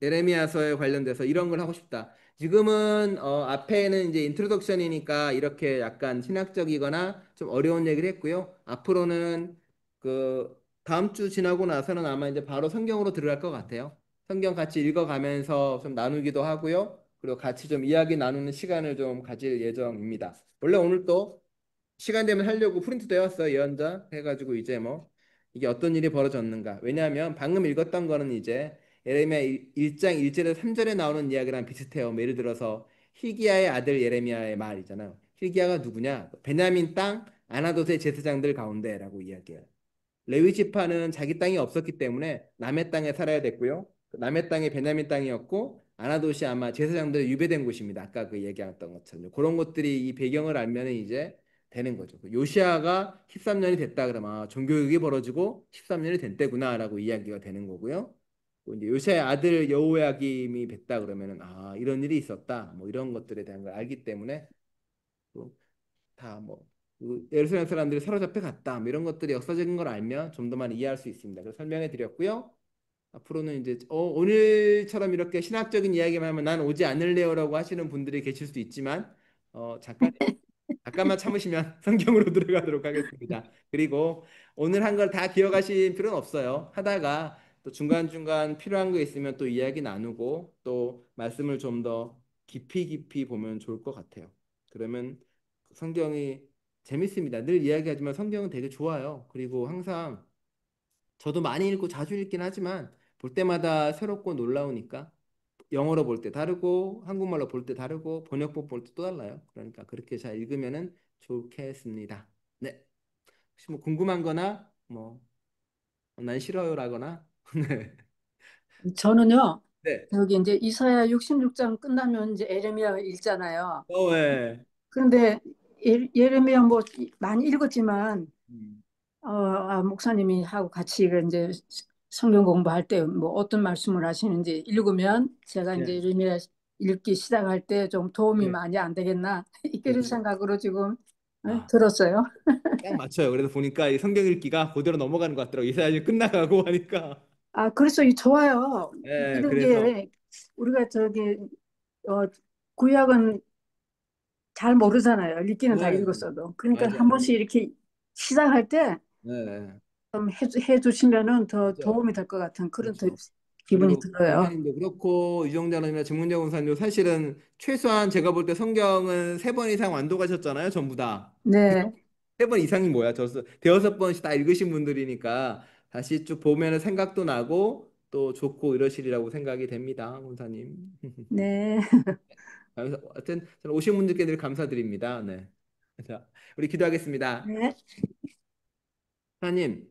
예레미야서에 관련돼서 이런 걸 하고 싶다. 지금은 앞에는 이제 인트로덕션이니까 이렇게 약간 신학적이거나 좀 어려운 얘기를 했고요. 앞으로는 그 다음 주 지나고 나서는 아마 이제 바로 성경으로 들어갈 것 같아요. 성경 같이 읽어가면서 좀 나누기도 하고요. 그리고 같이 좀 이야기 나누는 시간을 좀 가질 예정입니다. 원래 오늘 또 시간 되면 하려고 프린트 되었어요. 예언자 해가지고 이제 뭐 이게 어떤 일이 벌어졌는가. 왜냐하면 방금 읽었던 거는 이제 예레미야 1장 1절에서 3절에 나오는 이야기랑 비슷해요. 뭐 예를 들어서 hil기야의 아들 예레미야의 말이잖아요. hil기야가 누구냐? 베냐민 땅 아나돗의 제사장들 가운데라고 이야기해요. 레위 지파는 자기 땅이 없었기 때문에 남의 땅에 살아야 됐고요. 그 남의 땅이 베냐민 땅이었고 아나돗이 아마 제사장들이 유배된 곳입니다. 아까 그 얘기했던 것처럼 그런 것들이 이 배경을 알면 이제 되는 거죠. 그 요시아가 13년이 됐다 그러면 종교육이 벌어지고 13년이 된 때구나라고 이야기가 되는 거고요. 또 이제 요시아의 아들 여호야김이 됐다 그러면은 이런 일이 있었다. 뭐 이런 것들에 대한 걸 알기 때문에 다뭐 예루살렘 사람들이 사로잡혀 갔다 뭐 이런 것들이 역사적인 걸 알면 좀 더 많이 이해할 수 있습니다. 그래서 설명해 드렸고요. 앞으로는 이제 오늘처럼 이렇게 신학적인 이야기만 하면 난 오지 않을래요라고 하시는 분들이 계실 수도 있지만 잠깐만 참으시면 성경으로 들어가도록 하겠습니다. 그리고 오늘 한 걸 다 기억하실 필요는 없어요. 하다가 또 중간중간 필요한 거 있으면 또 이야기 나누고 또 말씀을 좀 더 깊이 깊이 보면 좋을 것 같아요. 그러면 성경이 재밌습니다. 늘 이야기하지만 성경은 되게 좋아요. 그리고 항상 저도 많이 읽고 자주 읽긴 하지만 볼 때마다 새롭고 놀라우니까 영어로 볼 때 다르고 한국말로 볼 때 다르고 번역본 볼 때 또 달라요. 그러니까 그렇게 잘 읽으면은 좋겠습니다. 네. 혹시 뭐 궁금한 거나 뭐 난 싫어요라거나 네. 저는요, 네. 여기 이제 이사야 66장 끝나면 이제 에레미야 읽잖아요. 네. 그런데 예레미야 뭐 많이 읽었지만, 음, 목사님이 하고 같이 이제 성경 공부할 때 뭐 어떤 말씀을 하시는지 읽으면 제가 이제 네. 예레미야 읽기 시작할 때 좀 도움이 네. 많이 안 되겠나, 이런 그렇죠. 생각으로 지금 아, 들었어요. 딱 맞춰요. 그래서 보니까 이 성경 읽기가 그대로 넘어가는 것 같더라고요. 이사야기 끝나가고 하니까. 그래서 이 좋아요. 네, 이런 그래서 게 우리가 어, 구약은 잘 모르잖아요. 읽기는 다 네, 읽었어도. 그러니까 한 맞아요. 번씩 이렇게 시작할 때 네, 좀 해주시면은 더 맞아요. 도움이 될 것 같은 그런 그렇죠. 기분이 그리고 들어요. 권사님도 그렇고 이정자님이나 정문자 권사님도 사실은 최소한 제가 볼 때 성경은 3번 이상 완독하셨잖아요, 전부 다. 그죠? 네, 3번 이상이 뭐야? 대여섯 번씩 다 읽으신 분들이니까 다시 쭉 보면은 생각도 나고 또 좋고 이러시리라고 생각이 됩니다, 권사님. 네, 하여튼 저는 오신 분들께 늘 감사드립니다. 네. 자, 우리 기도하겠습니다. 네, 하나님,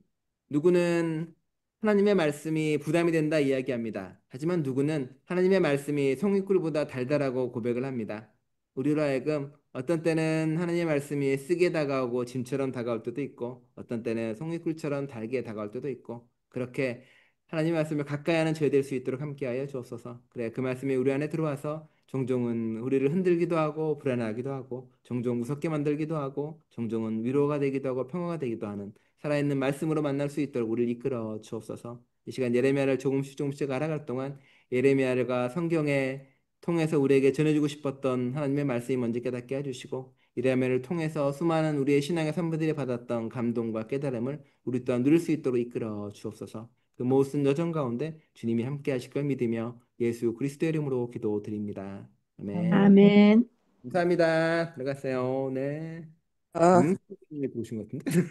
누구는 하나님의 말씀이 부담이 된다 이야기합니다. 하지만 누구는 하나님의 말씀이 송이꿀보다 달달하고 고백을 합니다. 우리로 하여금 어떤 때는 하나님의 말씀이 쓰게 다가오고 짐처럼 다가올 때도 있고 어떤 때는 송이꿀처럼 달게 다가올 때도 있고 그렇게 하나님의 말씀을 가까이 하는 저희 될 수 있도록 함께하여 주옵소서. 그래 그 말씀이 우리 안에 들어와서 종종은 우리를 흔들기도 하고 불안하기도 하고 종종 무섭게 만들기도 하고 종종은 위로가 되기도 하고 평화가 되기도 하는 살아있는 말씀으로 만날 수 있도록 우리를 이끌어 주옵소서. 이 시간 예레미야를 조금씩 조금씩 알아갈 동안 예레미야가 성경에 통해서 우리에게 전해주고 싶었던 하나님의 말씀이 먼저 깨닫게 해주시고 예레미야를 통해서 수많은 우리의 신앙의 선배들이 받았던 감동과 깨달음을 우리 또한 누릴 수 있도록 이끌어 주옵소서. 그 모든 여정 가운데 주님이 함께 하실 걸 믿으며 예수 그리스도의 이름으로 기도드립니다. 아멘. 아멘. 감사합니다. 들어가세요. 네. 어. 님이 보신 것 같은데.